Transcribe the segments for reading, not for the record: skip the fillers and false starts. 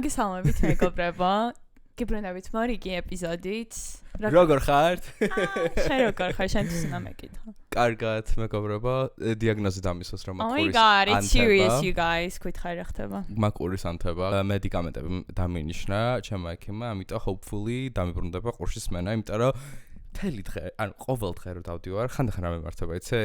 მოგესალმებით მეგობრებო. გიბრუნებით მორიგი ეპიზოდით. როგორ ხართ? შენ როგორ ხარ? შენთვის უნდა მეკითხო. კარგად, მეგობრებო. დიაგნოზი დამისვეს რომ Oh my god, it's serious you guys. Გითხარი რა ხდება? მაკურის ანთება. მედიკამენტები დამინიშნა ჩემმა ექიმმა, ამიტომ hopefully დამიბრუნდება ყურშის სმენა, იმიტომ რომ მთელი დღე, ანუ ყოველ დღე რომ დავდივარ, ხანდახან რა მიმართება, იცი?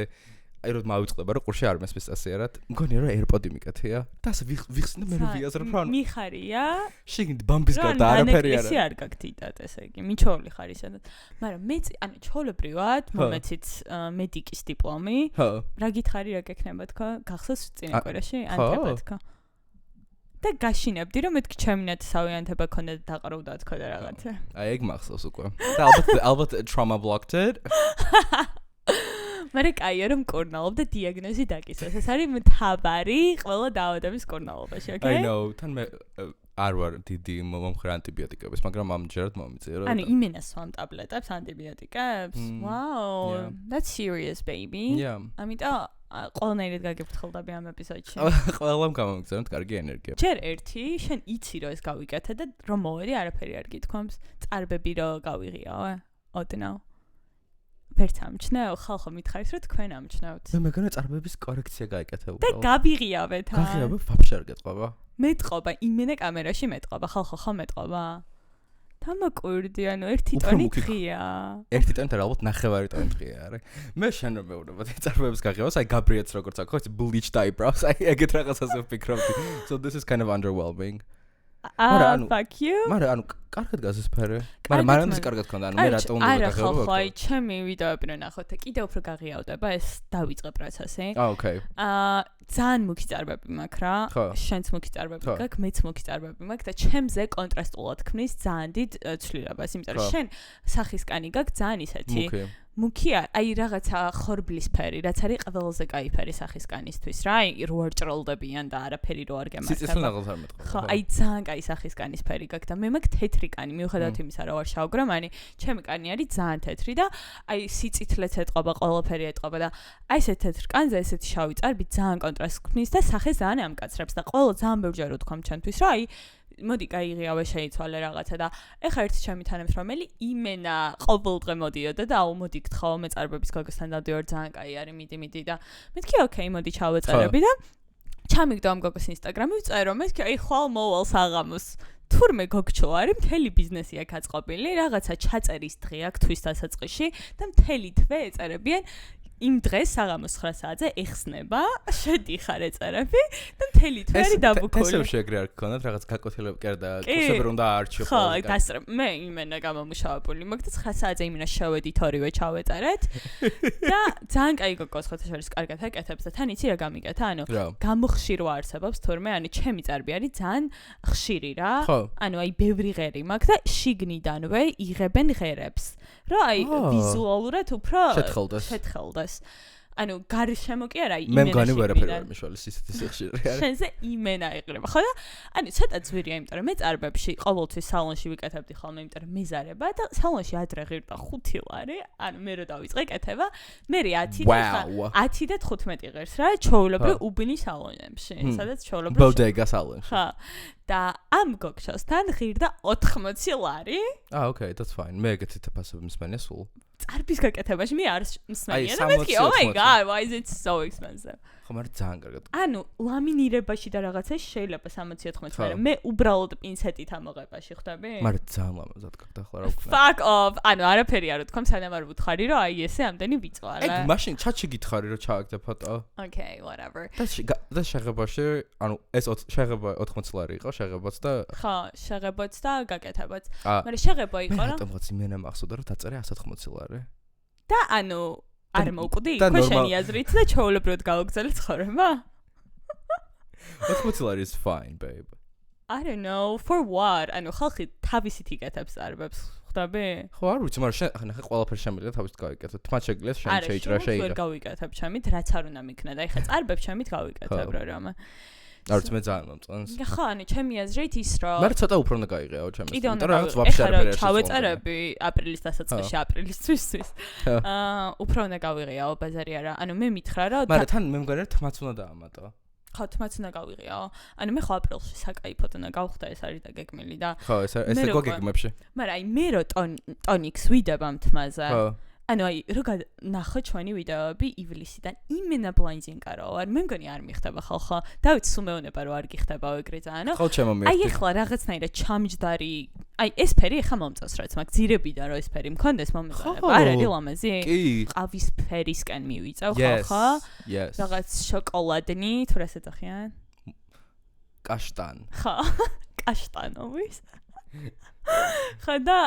აი რომ მავიწყდება რომ ყურში არ მესმის წასიერად. მგონია რომ AirPod-ი მიკეთია. და ასე ვიხსნა მე რომ ვიაზრებ რა. მიხარია? შიგნით ბამბის გარდა არაფერი არ არის. რა არ გაქვთ იტად ესე იგი. მიჩოვლი ხარ ისედაც. მაგრამ მე ანუ ჩაოლებრივად მომეცით მედიკის დიპლომი. ხო. რა გითხარი რა გექნება თქო? გახსოვს წინა კვირაში ანთება თქო. და გაშინებდი რომ მეთქი ჩემი ნათესავი ანთება ქონდა და დაყროვდა თქო და რაღაცა. აი ეგ მახსოვს უკვე. და ალბათ trauma blocked it. მერე კაია რომ კორნალობ და დიაგნოზი დაკისვეს. ეს არის მთავარი ყველა დაავადების კორნალობაში, okay? I know, თან მე არ ვარ დიდი მომხრე ანტიბიოტიკების, მაგრამ ამჯერად მომიწია რომ ანუ იმენას სვამ ტაბლეტებს ანტიბიოტიკებს? Wow, that's serious baby. Yeah. ამიტომ ყველანაირად გაგიფრთხილდები ამ ეპიზოდში. ყველამ გამომიგზავნოთ კარგი ენერგია. ჯერ ერთი, შენ იცი რომ ეს გავიკეთე და რომ მოვედი არაფერი არ გითქვამს. წარბები რომ გავიღიაო, ოდნავ. ვერც ამჩნევ, ხალხო მითხარით რომ თქვენ ამჩნევთ. მე მეგონა წარბების კორექცია გაიკეთე უბრალოდ. და გავიღიავეთ ა. გაღიავე, ვაფშე არ გეტყობა. მეტყობა, იმენა კამერაში მეტყობა, ხალხო ხო მეტყობა. თამაკურდი, ანუ ერთი ტონი ღია. ერთი ტონი და ალბათ ნახევარი ტონი ღია არის. მე შენ რომ მეუბნებოდი წარბების გაღიავას, აი გაბრიეთს როგორც აქვს, ხო, იცი bleached eyebrows, აი ეგეთ რაღაცას ვფიქრობდი. So this is kind of underwhelming. Fuck you. მაგრამ ანუ კარგად გაზისფერე. მაგრამ კარგად ქონდა, ანუ მე რატომ უნდა გაღიავო? არა, ხო, აი ჩემი ვიდეოები რო ნახოთ და კიდევ უფრო გაღიავდება, ეს დავიწყე პროცესი. Okay. ძალიან მუქი წარბები მაქვს რა. შენც მუქი წარბები გაქვს, მეც მუქი წარბები მაქვს და ჩემზე კონტრასტულად ქმნის ძალიან დიდ ცვლილებას, იმიტომ რომ შენ სახისკანი გაქვს ძალიან ისეთი. მუქი აი რაღაცა ხორბლისფერი, რაც არის ყველაზე კაი ფერი სახისკანისთვის რა. აი რო არ ჭროლდებიან და არაფერი რო არ გემართება. სიცოცხლე აღარ მეტყობა. ხო, აი ძალიან კაი სახისკანის ფერი გაქვს და მე მაქვს თეთრი კანი, მიუხედავად იმისა, რომ ვარ შავგრამანი, ჩემი კანი არის ძალიან თეთრი და აი სიცოცხლეც ეტყობა, ყველაფერი ეტყობა და აი ესეთ თეთრ კანზე ესეთი შავი წარბი ძალიან კონტრასტს ქმნის და სახეს ძალიან ამკაცრებს და ყველა ძალიან ბევრჯერ ვთქვამ ჩემთვის, რომ აი მოდი გაიღიავე შეიცვალე რაღაცა და ეხა ერთი ჩემი თანამშრომელი იმენა ყოველდღე მოდიოდა და აუ მოდი გთხოვ მე წარბების გოგოსთან დავდივარ ძალიან კაი არის მიდი და მეთქი ოკეი მოდი ჩავეწერები და ჩამიგდო ამ გოგოს ინსტაგრამი ვწერო მეთქი აი ხვალ მოვალ საღამოს თურმე გოგჩო არის მთელი ბიზნესი აქ აწყობილი რაღაცა ჩაწერის დღე აქ თვის დასაწყისში და მთელი თვე ეწერებიან იმ დღეს საღამოს 9 საათზე ეხსნება, შედიხარ ეწერები და მთელი თვე არის დაბუქული. ესე შეგრე არ გქონდათ რაღაც გაკოთილები კერდა, კურსები რომ დაარჩიო ხო, გასწრებ. მე იმენა გამომუშავებული მაქვს 9 საათზე იმენა შევედით ორივე ჩავეწერეთ და ძალიან კაი გოგოს ხოთა შორის კარგად აკეთებს და თან იცი რა გამიკეთა, ანუ გამოხშირვა არსებობს თორმე, ანუ ჩემი წარბი არის ძალიან ხშირი რა. ანუ აი ბევრი ღერი მაქვს და შიგნიდანვე იღებენ ღერებს. რა აი ვიზუალურად უფრო შეთხელდეს. ანუ გარშემო კი არა იმენა. მე მგონი ვერაფერი არ მიშვალეს ისეთი სიხშირე არის. შენზე იმენა იყრება, ხო და? ანუ ცოტა ძვირია, იმიტომ რომ მე წარბებში ყოველთვის სალონში ვიკეთებდი ხოლმე, იმიტომ რომ მეზარება და სალონში ადრე ღირდა 5 ლარი, ანუ მე რო დავიწყე კეთება, მე 10 და 15 ღირს რა, ჩაოლებრი უბნის სალონებში, სადაც ჩაოლებრი bodega სალონში. ხო. და ამ გოგშოსთან ღირდა 80 ლარი. Okay, that's fine. მე ეგეთი თაფასები მსმენია სულ. წარბის გაკეთებაში მე არ მსმენია და მეთქი, oh my god, why is it so expensive? ხო, მაგრამ ძალიან კარგად. ანუ ლამინირებაში და რაღაცაში შეიძლება 60-80 ლარი. მე უბრალოდ პინცეტით ამოღებაში ხვდები? მაგრამ ძალიან ლამაზად გაქვს ახლა რა ვქნა. Fuck off. ანუ არაფერი არ ვთქვამ, სანამ არ ვუთხარი, რომ აი ესე ამდენი ვიწვალე. ეგ მაშინ ჩატში გითხარი რომ ჩააგდე ფოტო. Okay, whatever. და შეღებაში, ანუ ეს შეღება 80 ლარი იყო, შეღებაც და ხო, შეღებაც და გაკეთებაც. მაგრამ შეღება იყო რა. მე რატომღაც იმენა მახსოვდა რომ დაწერე 180 ლარი. და ანუ არ მოვკვდი იქ შენი აზრით და ჩაოლებროდ გავაგზავნე ცხოვრება? 80 ლარი is fine, babe. I don't know, for what? ანუ ხალხი თავისით იკეთებს წარბებს, ხვდები? ხო, არ ვიცი, მაგრამ შენ ახლა ყველაფერი შემიძლია თავისით გავიკეთო. თმა შეგიძლია შენ შეიჭრა შეიგა. არ გავიკეთებ ჩემით, რაც არ უნდა მიქნა და ეხლა წარბებს ჩემით გავიკეთებ რა. არც მე ძალიან მომწონს. ხო, ანუ ჩემი აზრით ის რომ მაგრამ ცოტა უფრო უნდა გაიღეო ჩემს. იმიტომ რომ რაღაც ვაფშე არაფერი არ ჩავეწერები აპრილის დასაწყისში, აპრილისთვის. უფრო უნდა გავიღიაო ბაზარი არა. ანუ მე მითხრა რომ მაგრამ თან მე მგონია თმაც უნდა დაამატო. ხო, თმაც უნდა გავიღიაო. ანუ მე ხო აპრილში საკაიფოდ უნდა გავხდა ეს არის დაგეგმილი და ხო, ეს გოგეგმებში. მაგრამ აი მე რო ტონიქს ვიდებ ამ თმაზე. ხო. ანუ აი რო ნახო ჩვენი ვიდეოები ივლისიდან იმენა ბლაინდინგარო არ მე მგონი არ მიხდება ხალხო. დავით სულ მეუბნება რომ არ გიხდებაო ეგრე ძალიან. ხო, ჩემო მე. აი ეხლა რაღაცნაირად ჩამჯდარი აი ეს ფერი ეხლა მომწონს რაც მაგ ძირებიდან რო ეს ფერი მქონდეს მომეწონება. არ არის ლამაზი? კი. ყავის ფერისკენ მივიწევ ხალხო. Yes. რაღაც შოკოლადნი, თუ რა ეძახიან? კაშტან. ხო, კაშტანოვის. ხო და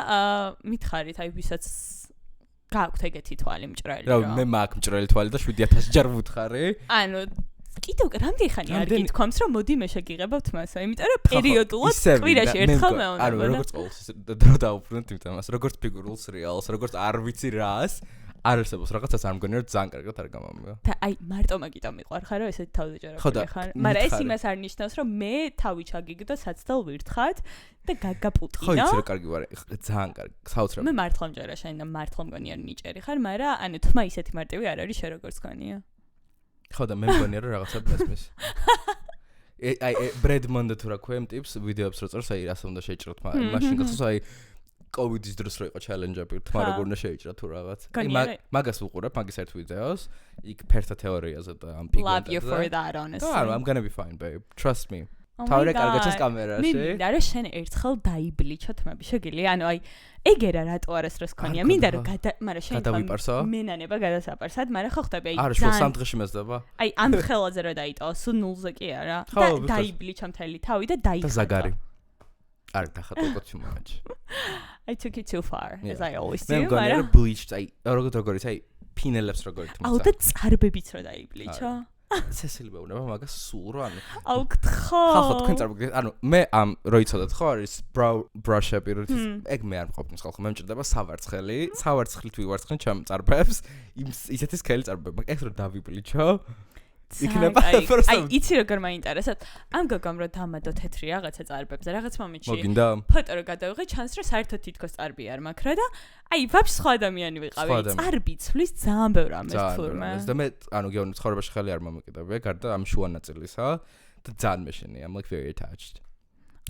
მითხარით აი ვისაც გააქვთ ეგეთი თვალი მჭრელი რა მე მაქვს მჭრელი თვალი და 7000 ჯერ ვუთხარი. ანუ კიდევ რამდენი ხანი არ გითქვამს რომ მოდი მე შეგიღებავთ მასა, იმიტომ რომ პერიოდულად კვირაში ერთხელ მეუნება. ანუ როგორც ყოველთვის დრო დაუბრუნდით იმას, როგორც ფიგურულს რეალს, როგორც არ ვიცი რას, არ არსებობს რაღაცას არ მგონია რომ ძალიან კარგად არ გამომივა. და აი მარტო მაგიტო მიყვარხარ რომ ესეთი თავდაჯერებული ხარ. მაგრამ ეს იმას არ ნიშნავს რომ მე თავი ჩაგიგდო საცდელ ვირთხად და გაგაპუტყინო. ხო, იცი რა კარგი ვარ, ძალიან კარგი, საოცრად. მე მართლა მჯერა შენ და მართლა მგონია ნიჭერი ხარ, მაგრამ ანუ თმა ისეთი მარტივი არ არის შე როგორც გონია. ხო და მე მგონია რომ რაღაცა ბესმის. აი ბრედ მონდე თუ რა ქვია იმ ტიპს ვიდეოებს რო წერს აი რას უნდა შეიჭროთ მაშინ გახსოვს აი კოვიდის დროს რო იყო ჩალენჯები თმა როგორ უნდა შეიჭრა თუ რაღაც. მაგას ვუყურებ მაგის ერთ ვიდეოს იქ ფერთა თეორიაზე და ამ პიგმენტებზე. Love you for that honestly. I'm going to be fine babe. Trust me. თავი კარგაჩას კამერაში. მე მინდა რომ შენ ერთხელ დაიბლიჩო თმები შეგიძლია ანუ აი ეგერა რატო არასდროს ქონია მინდა რომ მაგრამ შენ მენანება გადასაპარსად მაგრამ ხო ხტები აი არა შულ 3 დღეში მეძდება აი ამ ხელაზე რა დაიტო სულ 0-ზე კი არა და დაიბლიჩო მთელი თავი და დაიხატა და ზაგარი არ დახატო კოცი მომაჩ I took it too far as I always do მე მგონია რომ bleached აი როგორიც აი ფინელებს როგორ თუმცა აუ და წარბებიც რა დაიბლიჩო სესილება უნდა მაგას სულ რა ანუ აუ გთხო ხალხო თქვენ წარბგეთ ანუ მე ამ რო იცოდეთ ხო არის brush-up იროთის ეგ მე არ მყოფნის ხალხო მე მჭირდება სავარცხლით ვივარცხნი ჩემ წარბებს ისეთი სქელი წარბები ეს რო დავიბლიჩო იქნება აი იცი როგორ მაინტერესებს ამ გოგომ რო დამადო თეთრი რაღაცა წარბებზე რაღაც მომენტში ფოტო რო გადავიღე ჩანს რომ საერთოდ თითქოს წარბი არ მაქვს რა და აი ვაფშე სხვა ადამიანი ვიყავი წარბი ცვლის ძალიან ბევრ ამას თურმე და მე ანუ გეუბნები ცხოვრებაში ხელი არ მომეკიდებია გარდა ამ შუა ნაწილისა და ძალიან მეშინია I'm like very attached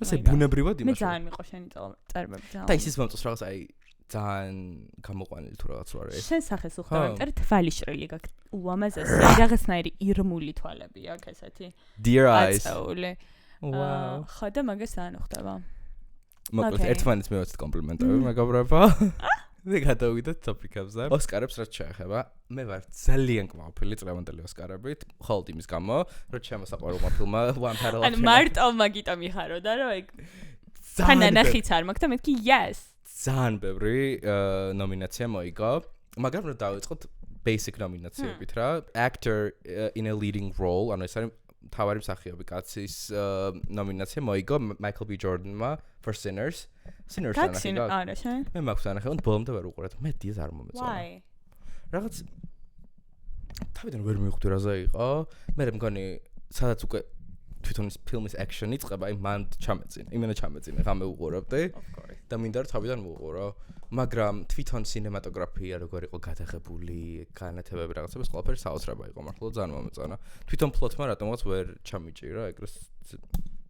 ასე ბუნებრივად იმაში მე ძალიან მიყო შენი წარბები ძალიან და ისიც მომწონს რაღაც აი ძალიან გამოყვანილი თუ რაღაც ვარ ეს. შენ სახეს უხდება, იმიტომ რომ თვალი შრილი გაქვს. უამაზესი რაღაცნაირი ირმული თვალები აქვს ესეთი. Dear eyes. აწეული. Wow. ხო და მაგას ძალიან უხდება. მოკლედ ერთმანეთს მივეცეთ კომპლიმენტები, მეგობრებო. მე გადავიდეთ ტოპიკებზე. ოსკარებს რაც შეეხება, მე ვარ ძალიან კმაყოფილი წლევანდელი ოსკარებით, მხოლოდ იმის გამო, რომ ჩემო საყვარელმა ფილმმა One Petal of ანუ მარტო მაგიტო მიხარო და რომ ეგ თანანახიც არ მაქვს და მეთქი yes. ძალიან ბევრი ნომინაცია მოიგო, მაგრამ რა დავიწყოთ basic ნომინაციებით რა. Actor in a leading role, ანუ ეს არის მთავარი მსახიობი კაცის ნომინაცია მოიგო Michael B. Jordan-მა for Sinners. Sinners არა შენ? მე მაქვს ანახე, უნდა ბოლომდე ვერ უყურეთ. მე დიეს არ მომეწონა. Why? რაღაც თავიდან ვერ მივხვდი რაზე იყო. მე მგონი სადაც უკვე თვითონ ფილმის action იწყება, აი მან ჩამეწინა. იმენა ჩამეწინა, ღამე უყურებდი. და მინდა რომ თავიდან ვუყურო, მაგრამ თვითონ სინემატოგრაფია როგორ იყო გადაღებული, განათებები რაღაცებს ყველაფერი საოცრება იყო, მართლა ძალიან მომეწონა. თვითონ პლოტმა რატომაც ვერ ჩამიჭირა ეგრეს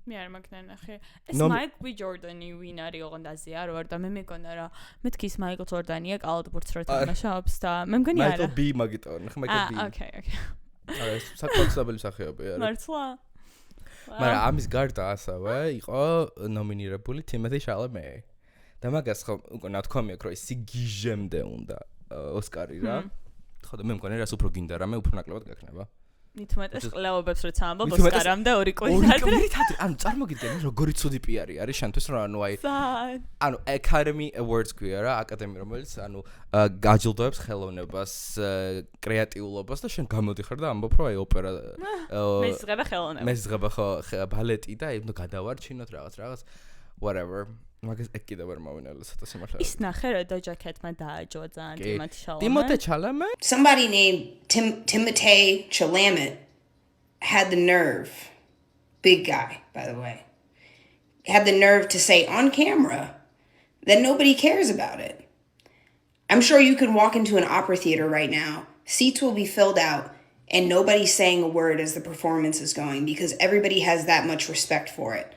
მე არ მაგნანახე. ეს Michael B. Jordan-ი ვინ არის ოღონდ აზია რო არ და მე მეკონა რა მეთქი ის Michael Jordan-ია კალათბურთს რო თამაშობს და მე მგონი არა. Michael B. მაგიტო, ნახე Michael B. Okay. არა, ეს საკმაოდ სახვევია რა. მართლა მაგრამ ამის გარდა ასევე იყო ნომინირებული Timothy Chalamet. და მაგას ხო უკვე ნათქვამია რომ ის გიჟემდე უნდა ოსკარი რა. ხო და მე მგონი რა უფრო გინდა რამე უფრო ნაკლებად გაქნება. მithumetes ყლეობებს როცა ამბობ ოსკარამდე ორი კვირა ადრე. ანუ წარმოგიდგენ როგორი ცუდი პიარი არის შენთვის რომ ანუ აი ანუ Academy Awards ქვია რა აკადემია რომელიც ანუ გაჯილდოებს ხელოვნებას, კრეატიულობას და შენ გამოდიხარ და ამბობ რომ აი ოპერა მეზღება ხელოვნება. მეზღება ხო ბალეტი და აი უნდა გადავარჩინოთ რაღაც whatever. მაგას ეგ კიდევ ვერ მოვინალა ცოტა სიმართლე. ის ნახე რა Doja Cat-მა დააჯვა ძალიან Timothée Chalamet. Somebody named Timothée Chalamet had the nerve, big guy by the way, had the nerve to say on camera that nobody cares about it. I'm sure you could walk into an opera theater right now, seats will be filled out, and nobody's saying a word as the performance is going because everybody has that much respect for it.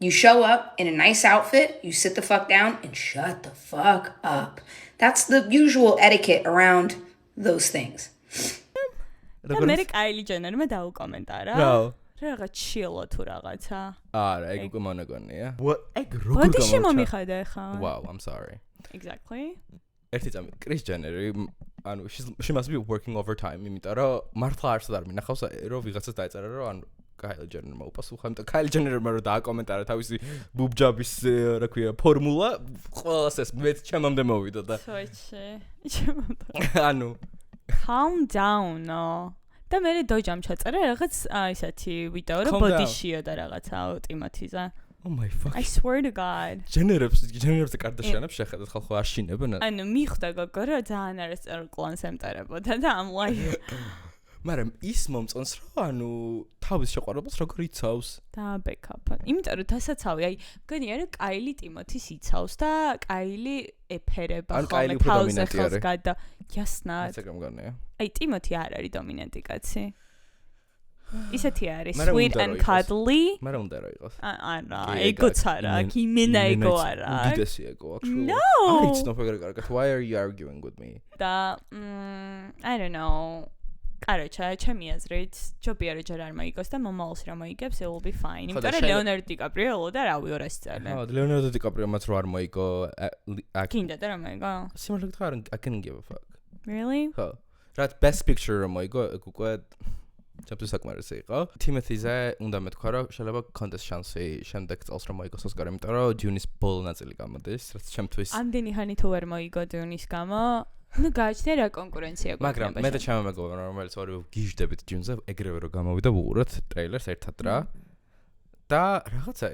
You show up in a nice outfit, you sit the fuck down and shut the fuck up. That's the usual etiquette around those things. მე კაილი ჯენერმა დაუკომენტარა. რაღაც ჩილო თუ რაღაცა. არა, ეგ უკვე მონაგონია. ეგ როგორ გამოჩა? ბოდიში მომიხადე ხა. Wow, I'm sorry. Exactly. ერთი წამი კრის ჯენერი ანუ she must be working overtime, იმიტომ რომ მართლა არც არ მინახავს რომ ვიღაცას დაეწერა რომ ანუ Kylie Jenner-მა უპასუხა, იმიტომ Kylie Jenner-მა რომ დააკომენტარა თავისი ბუბჯაბის რა ქვია ფორმულა, ყველას ეს მეც ჩემამდე მოვიდა და ანუ calm down. და მე დოჯამ ჩაწერა რაღაც ისეთი ვიდეო რომ ბოდიშიო და რაღაცა ტიმოთიზე. Oh my fuck. I swear to God. Jenner-ს Kardashian-ებს შეხედეთ ხალხო აშინებენ. ანუ მიხვდა გოგო რომ ძალიან არასწორ კლანს ემტარებოდა და I'm like მაგრამ ის მომწონს რომ ანუ თავის შეყვარებას როგორ იცავს და ბექაპ. იმიტომ რომ დასაცავი, აი, მგონია რომ კაილი ტიმოთის იცავს და კაილი ეფერება ხოლმე თავზე ხელს გადა. Yes-not. ესე გამგონია. აი, ტიმოთი არ არის დომინანტი კაცი. ისეთი არის sweet and cuddly. მაგრამ უნდა რომ იყოს. არა, ეგოც არა, კიმენა ეგო არა. უდიდესი ეგო actually. No. არც ნოფეგარ კარგად. Why are you arguing with me? და I don't know. კაროჩა, ჩემი აზრით, ჯობია რომ ჯერ არ მოიგოს და მომავალში რა მოიგებს, it will be fine. იმიტომ რომ ლეონარდო დიკაპრიო და რავი 200 წელი. ხო, ლეონარდო დიკაპრიომაც რო არ მოიგო, კიდე და რა მოიგო? სიმართლე გითხრა, I can't give a fuck. Really? ხო. რაც best picture რო მოიგო, ეგ უკვე ჩემთვის საკმარისი იყო. თიმოთიზე უნდა მეთქვა, რომ შეიძლება კონტესტ შანსი შემდეგ წელს რომ მოიგოს ოსკარი, იმიტომ რომ Dune-ის ბოლო ნაწილი გამოდის, რაც ჩემთვის ამდენი ხანი თუ ვერ მოიგო Dune-ის გამო ну გაჩნდა რა კონკურენცია გვაქვს. მაგრამ მე და ჩემი მეგობარი რომელიც ორივე გიჟდებით Dune-ზე, ეგრევე რომ გამოვიდა ვუყუროთ ტრეილერს ერთად რა. და რაღაცა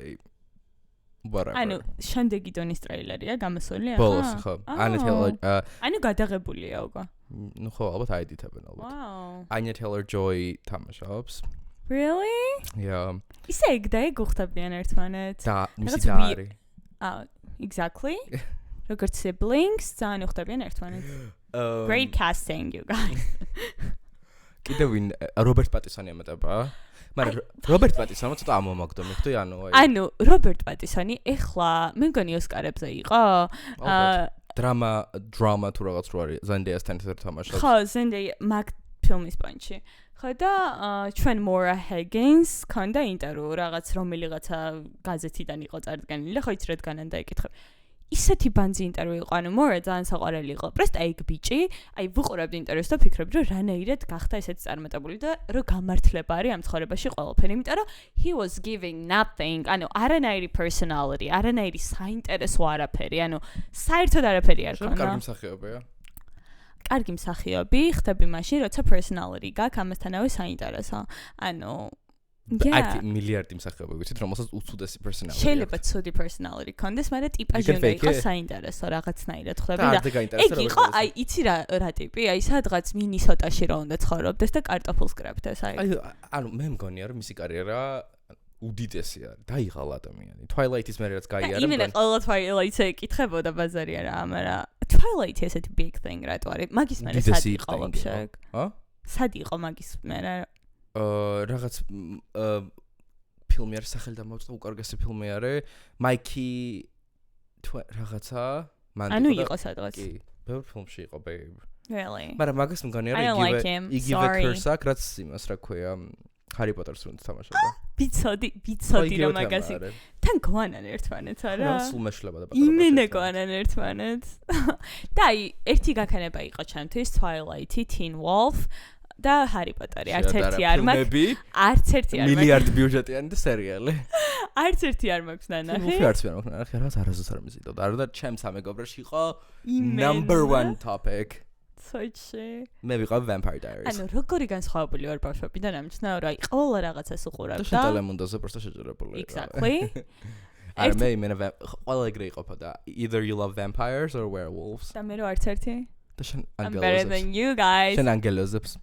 whatever. ანუ შემდეგი Dune-ის ტრეილერია გამოსული ახლა? ბოლოს ხო. ანუ გადაღებულია უკვე. ну ხო, ალბათ აედიტებენ ალბათ. Wow. Anya Taylor-Joy თამაშობს. Really? Yeah. ისე ეგ და ეგ უხდებიან ერთმანეთს. და მისი და არის. Exactly. როგორც siblings, ძალიან უხდებიან ერთმანეთს. Great casting, you guys. კიდე ვინ რობერტ პატისონი ემატება? მაგრამ რობერტ პატისონი ცოტა ამომაგდო მიხვდი, ანუ რობერტ პატისონი ეხლა მე მგონი ოსკარებზე იყო. დრამა თუ რაღაც რო არის Zendaya-სთან ერთად თამაშობს. ხო, Zendaya მაგ ფილმის პანჩი. ხო და ჩვენ Mora Higgins ქონდა ინტერვიუ რაღაც რომელიღაცა გაზეთიდან იყო წარდგენილი, ხო იცი რადგანან დაიკითხე. ისეთი ბანძი ინტერვიუ იყო, ანუ Mora ძალიან საყვარელი იყო. პრესტა ეგ ბიჭი, აი ვუყურებდი ინტერვიუს და ფიქრობდი რომ რანაირად გახდა ესეთი წარმატებული და რომ გამართლება არის ამ ცხოვრებაში ყველაფერი, იმიტომ რომ he was giving nothing, ანუ არანაირი personality, არანაირი საინტერესო არაფერი, ანუ საერთოდ არაფერი არ ქონდა. კარგი მსახიობია. კარგი მსახიობი ხდები მაშინ, როცა personality გაქვს, ამასთანავე საინტერესო. ანუ აი მილიარდი მსახიობი ვიცით, რომელსაც უცუდესი personality. შეიძლება ცუდი personality კონდეს, მაგრამ ტიპაჟი უნდა იყოს საინტერესო რაღაცნაირად ხდები და ეგ იყო, აი იცი რა ტიპი, აი სადღაც მინისოტაში რა უნდა ცხოვრობდეს და კარტოფილს კრებდეს, აი. ანუ მე მგონია რომ მისი კარიერა უდიდესი არის. დაიღალა ადამიანი. Twilight-ის მე რაც გაიარა. იმენა ყველა Twilight-ზე ეკითხებოდა ბაზარი არა, მაგრამ Twilight ესეთი big thing რატო არის? მაგის მე სად იყო вообще? ხო? სად იყო მაგის მე რაღაც ფილმი არის სახელი და მოვწყდა უკარგესი ფილმი არის Mikey რაღაცა მან ანუ იყო სადღაც კი ბევრ ფილმში იყო babe really მაგრამ მაგას მგონია რომ იგივე curse აქვს რაც იმას რა ქვია Harry Potter-ს უნდა თამაშობდა ბიცოდი რა მაგას თან გვანან ერთმანეთს არა რა სულ მეშლება და პატარა იმენა გვანან ერთმანეთს და აი ერთი გაქანება იყო ჩემთვის Twilight-ი Teen Wolf და Harry Potter-ი არც ერთი არ მაქვს არც ერთი არ მაქვს მილიარდი ბიუჯეტიანი და სერიალი არც ერთი არ მაქვს ნანახი ნუ არც ვერ მაქვს ნანახი რაღაც არასდროს არ მიზიდოდა არა და ჩემს ამეგობრებში იყო number 1 topic სოჩი მე ვიყავ Vampire Diaries ანუ როგორი განსხვავებული ვარ ბავშვობიდან ამჩნეო რა ყველა რაღაცას უყურებ და ტელემუნდოზე პროსტა შეჯერებული exactly არა მე იმენა ყველა ეგრე იყოფოდა either you love vampires or werewolves და მე რო არც ერთი და შენ I'm better than you guys შენ ანგელოზებს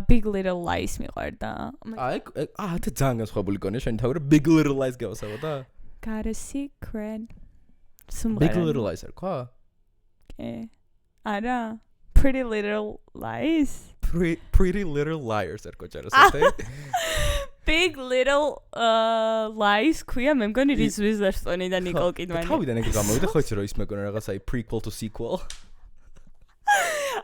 Big Little Lies მიყვარდა და ძალიან განსხვავებული გონია შენ თავი Big Little Lies გავასწავდა Got a secret Big Little Lies არ ყო არა Pretty Little Lies Pretty Little Liars ერკოჭერას ეს. Big Little Lies ქვია მე მგონი რის ვიზერსტონი და ნიკოლ კიდმანი. თავიდან ეგ გამოვიდა ხო იცი რომ ის მეგონა რაღაცა prequel to sequel.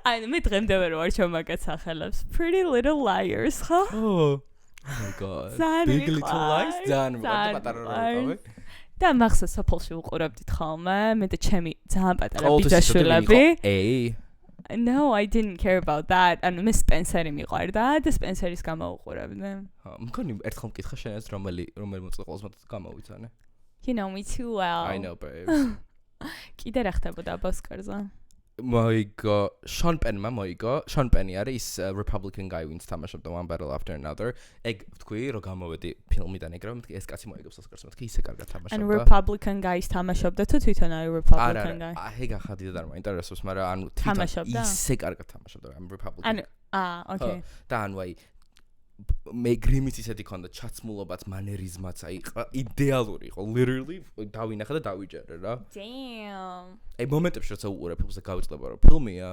აი მე დღემდე ვერ ვარ ჩომაგაც ახალებს. Pretty Little Liars ხო? Oh my god. Big Little Lies ძალიან პატარა რა ვიყავი. და მახსოვს სოფელში უყურებდით ხოლმე მე და ჩემი ძალიან პატარა ბიძაშვილები. No, I didn't care about that. And Miss Spencer-ი მიყვარდა და Spencer-ის გამოვუყურებდი. მგონი ერთხელ მკითხა შენაც რომელი მოწყვეტს გამოვიცანე. You know me too well. I know, babe. კიდე რა ხდებოდა ოსკარზე? მოიგო Sean Penn-მა მოიგო. Sean Penn-ი არის ის Republican guy wins თამაშობდა One Battle After Another. ეგ თქვი რომ გამოვედი ფილმიდან ეგ რომ ეს კაცი მოიგებს ოსკარს მეთქი ისე კარგად თამაშობდა. And Republican guys თამაშობდა თუ თვითონ არის Republican guy? არა, ეგ ახლა დიდად არ მაინტერესებს, მაგრამ ანუ თვითონ ისე კარგად თამაშობდა ამ Republican. Okay. და ანუ აი მე გრიმის ისეთი ქონდა ჩაცმულობაც, მანერიზმაც, აი იდეალური იყო, literally დავინახა და დავიჯერე რა. Damn. აი მომენტებში როცა უყურებ ფილმს და გავიწყდება რომ ფილმია.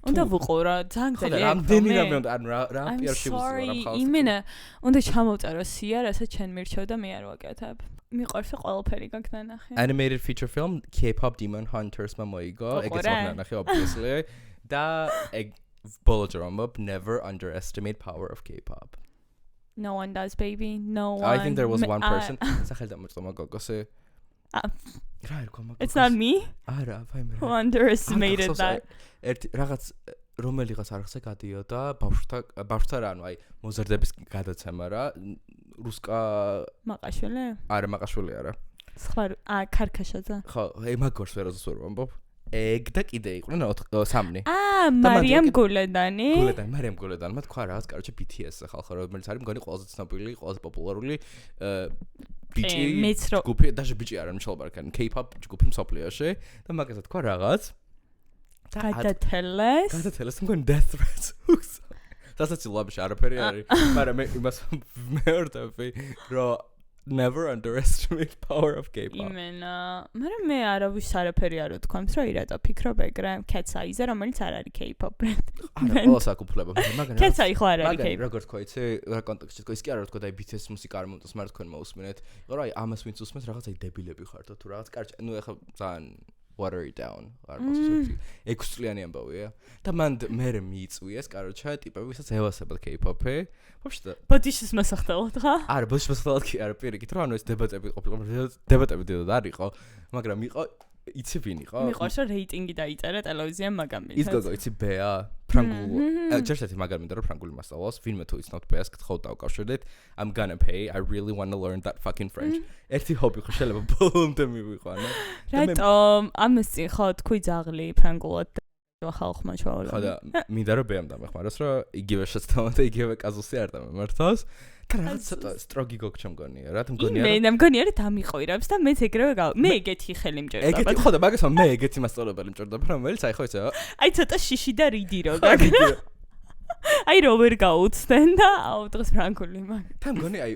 უნდა ვუყურა, ძალიან გძელი. რამდენი რამე უნდა ანუ რა პიარში ვუსწრებ რა ხალხს. იმენა უნდა ჩამოვწერო სია, რასაც ჩენ მირჩევ და მე არ ვაკეთებ. მიყვარს ყველაფერი გაქვს ნახე. Animated feature film K-pop Demon Hunters-მა მოიგო, ეგეც ნახე obviously. და ეგ ბოლო ჯერომობ never underestimate power of K-pop. No one does, baby. No one. I think there was one person. სახელდამოწმა გოგოსი. რა ერქვა მაგ. It's not me. არა, ფაიმე. Who underestimated that? ერთ რაღაც რომელიღაც არხზე გადიოდა ბავშვთა რა, ანუ აი მოზარდების გადაცემა რა, რუსკა მაყაშვილი? არა, მაყაშვილი არა. სხვა ქარქაშაძე. ხო, აი მაგორს ვერაზუს ვერ ვამბობ. ეგ და კიდე იყვნენ სამნი. მარიამ გულედანი. მარიამ გულედანმა თქვა რაღაც, короче, BTS ხალხო, რომელიც არის მგონი ყველაზე ცნობილი, ყველაზე პოპულარული ბიჭი ჯგუფი, даже ბიჭი არა, მშობლად კან K-pop ჯგუფი მსოფლიოში და მაგაზე თქვა რაღაც. გადათელეს მგონი death threats. დასაც ლაბში არაფერი არის, მაგრამ მე იმას მეორდები, რომ never underestimate power of K-pop. იმენა, მაგრამ მე არავის არაფერი არ ვთქვამს, რომ ირატო ფიქრობ ეგრე, Cat's-Eye-ზე, რომელიც არ არის K-pop brand. არა, ყველას აკუფლება, მაგრამ Cat's-Eye ხო არ არის K-pop. როგორ თქვა, იცი, რა კონტექსტში თქვა, ის კი არ თქვა და BTS მუსიკა არ მომწონს, მაგრამ თქვენ მოусმინეთ. იყო რა, ამას ვინც უსმენს, რაღაც აი დებილები ხართ თუ რაღაც, კარჩ, ნუ ეხლა ძალიან water it down. არ მოსწონს. 6 წლიანი ამბავია. და მან მე მიიწვიეს, კაროჩა, ტიპები, ვისაც ევასებად K-pop-ი. ვაფშე ბოდიშის მასახდელად ხა? არა, ბოდიშის მასახდელად კი არა, პირიქით, რომ ანუ ეს დებატები ყოფილიყო, დებატები დიდად არ იყო, მაგრამ იყო იცი ვინ იყო? მიყვარს რომ რეიტინგი დაიწერა ტელევიზიამ მაგამით. ის გოგო იცი ბეა, ფრანგულ. ჯერჯერობით მაგამით რომ ფრანგული მასწავლოს, ვინმე თუ იცნოთ ბეას, გთხოვთ დავკავშირდეთ. I'm gonna pay. I really want to learn that fucking French. ერთი ჰობი ხო შეიძლება ბოლომდე მივიყვანო. რატომ? ამას წინ ხო თქვი ძაღლი ფრანგულად ხალხმა ჩავალა. ხო და მინდა რომ ბეამ დამეხმაროს, რომ იგივე შეცდომა და იგივე კაზუსი არ დამემართოს. და რაღაც ცოტა სტროგი გოგჩა მგონია რა, მგონია. მე მგონია რომ დამიყოირებს და მეც ეგრევე მე ეგეთი ხელი მჭირდება. ეგეთი ხო და მაგასო მე ეგეთი მასწავლებელი მჭირდება, რომელიც აი ხო იცი. აი ცოტა შიში და რიდი რო გაქვს. აი რო ვერ გაუცდენ და აუ დღეს ფრანგული მაგ. და მგონი აი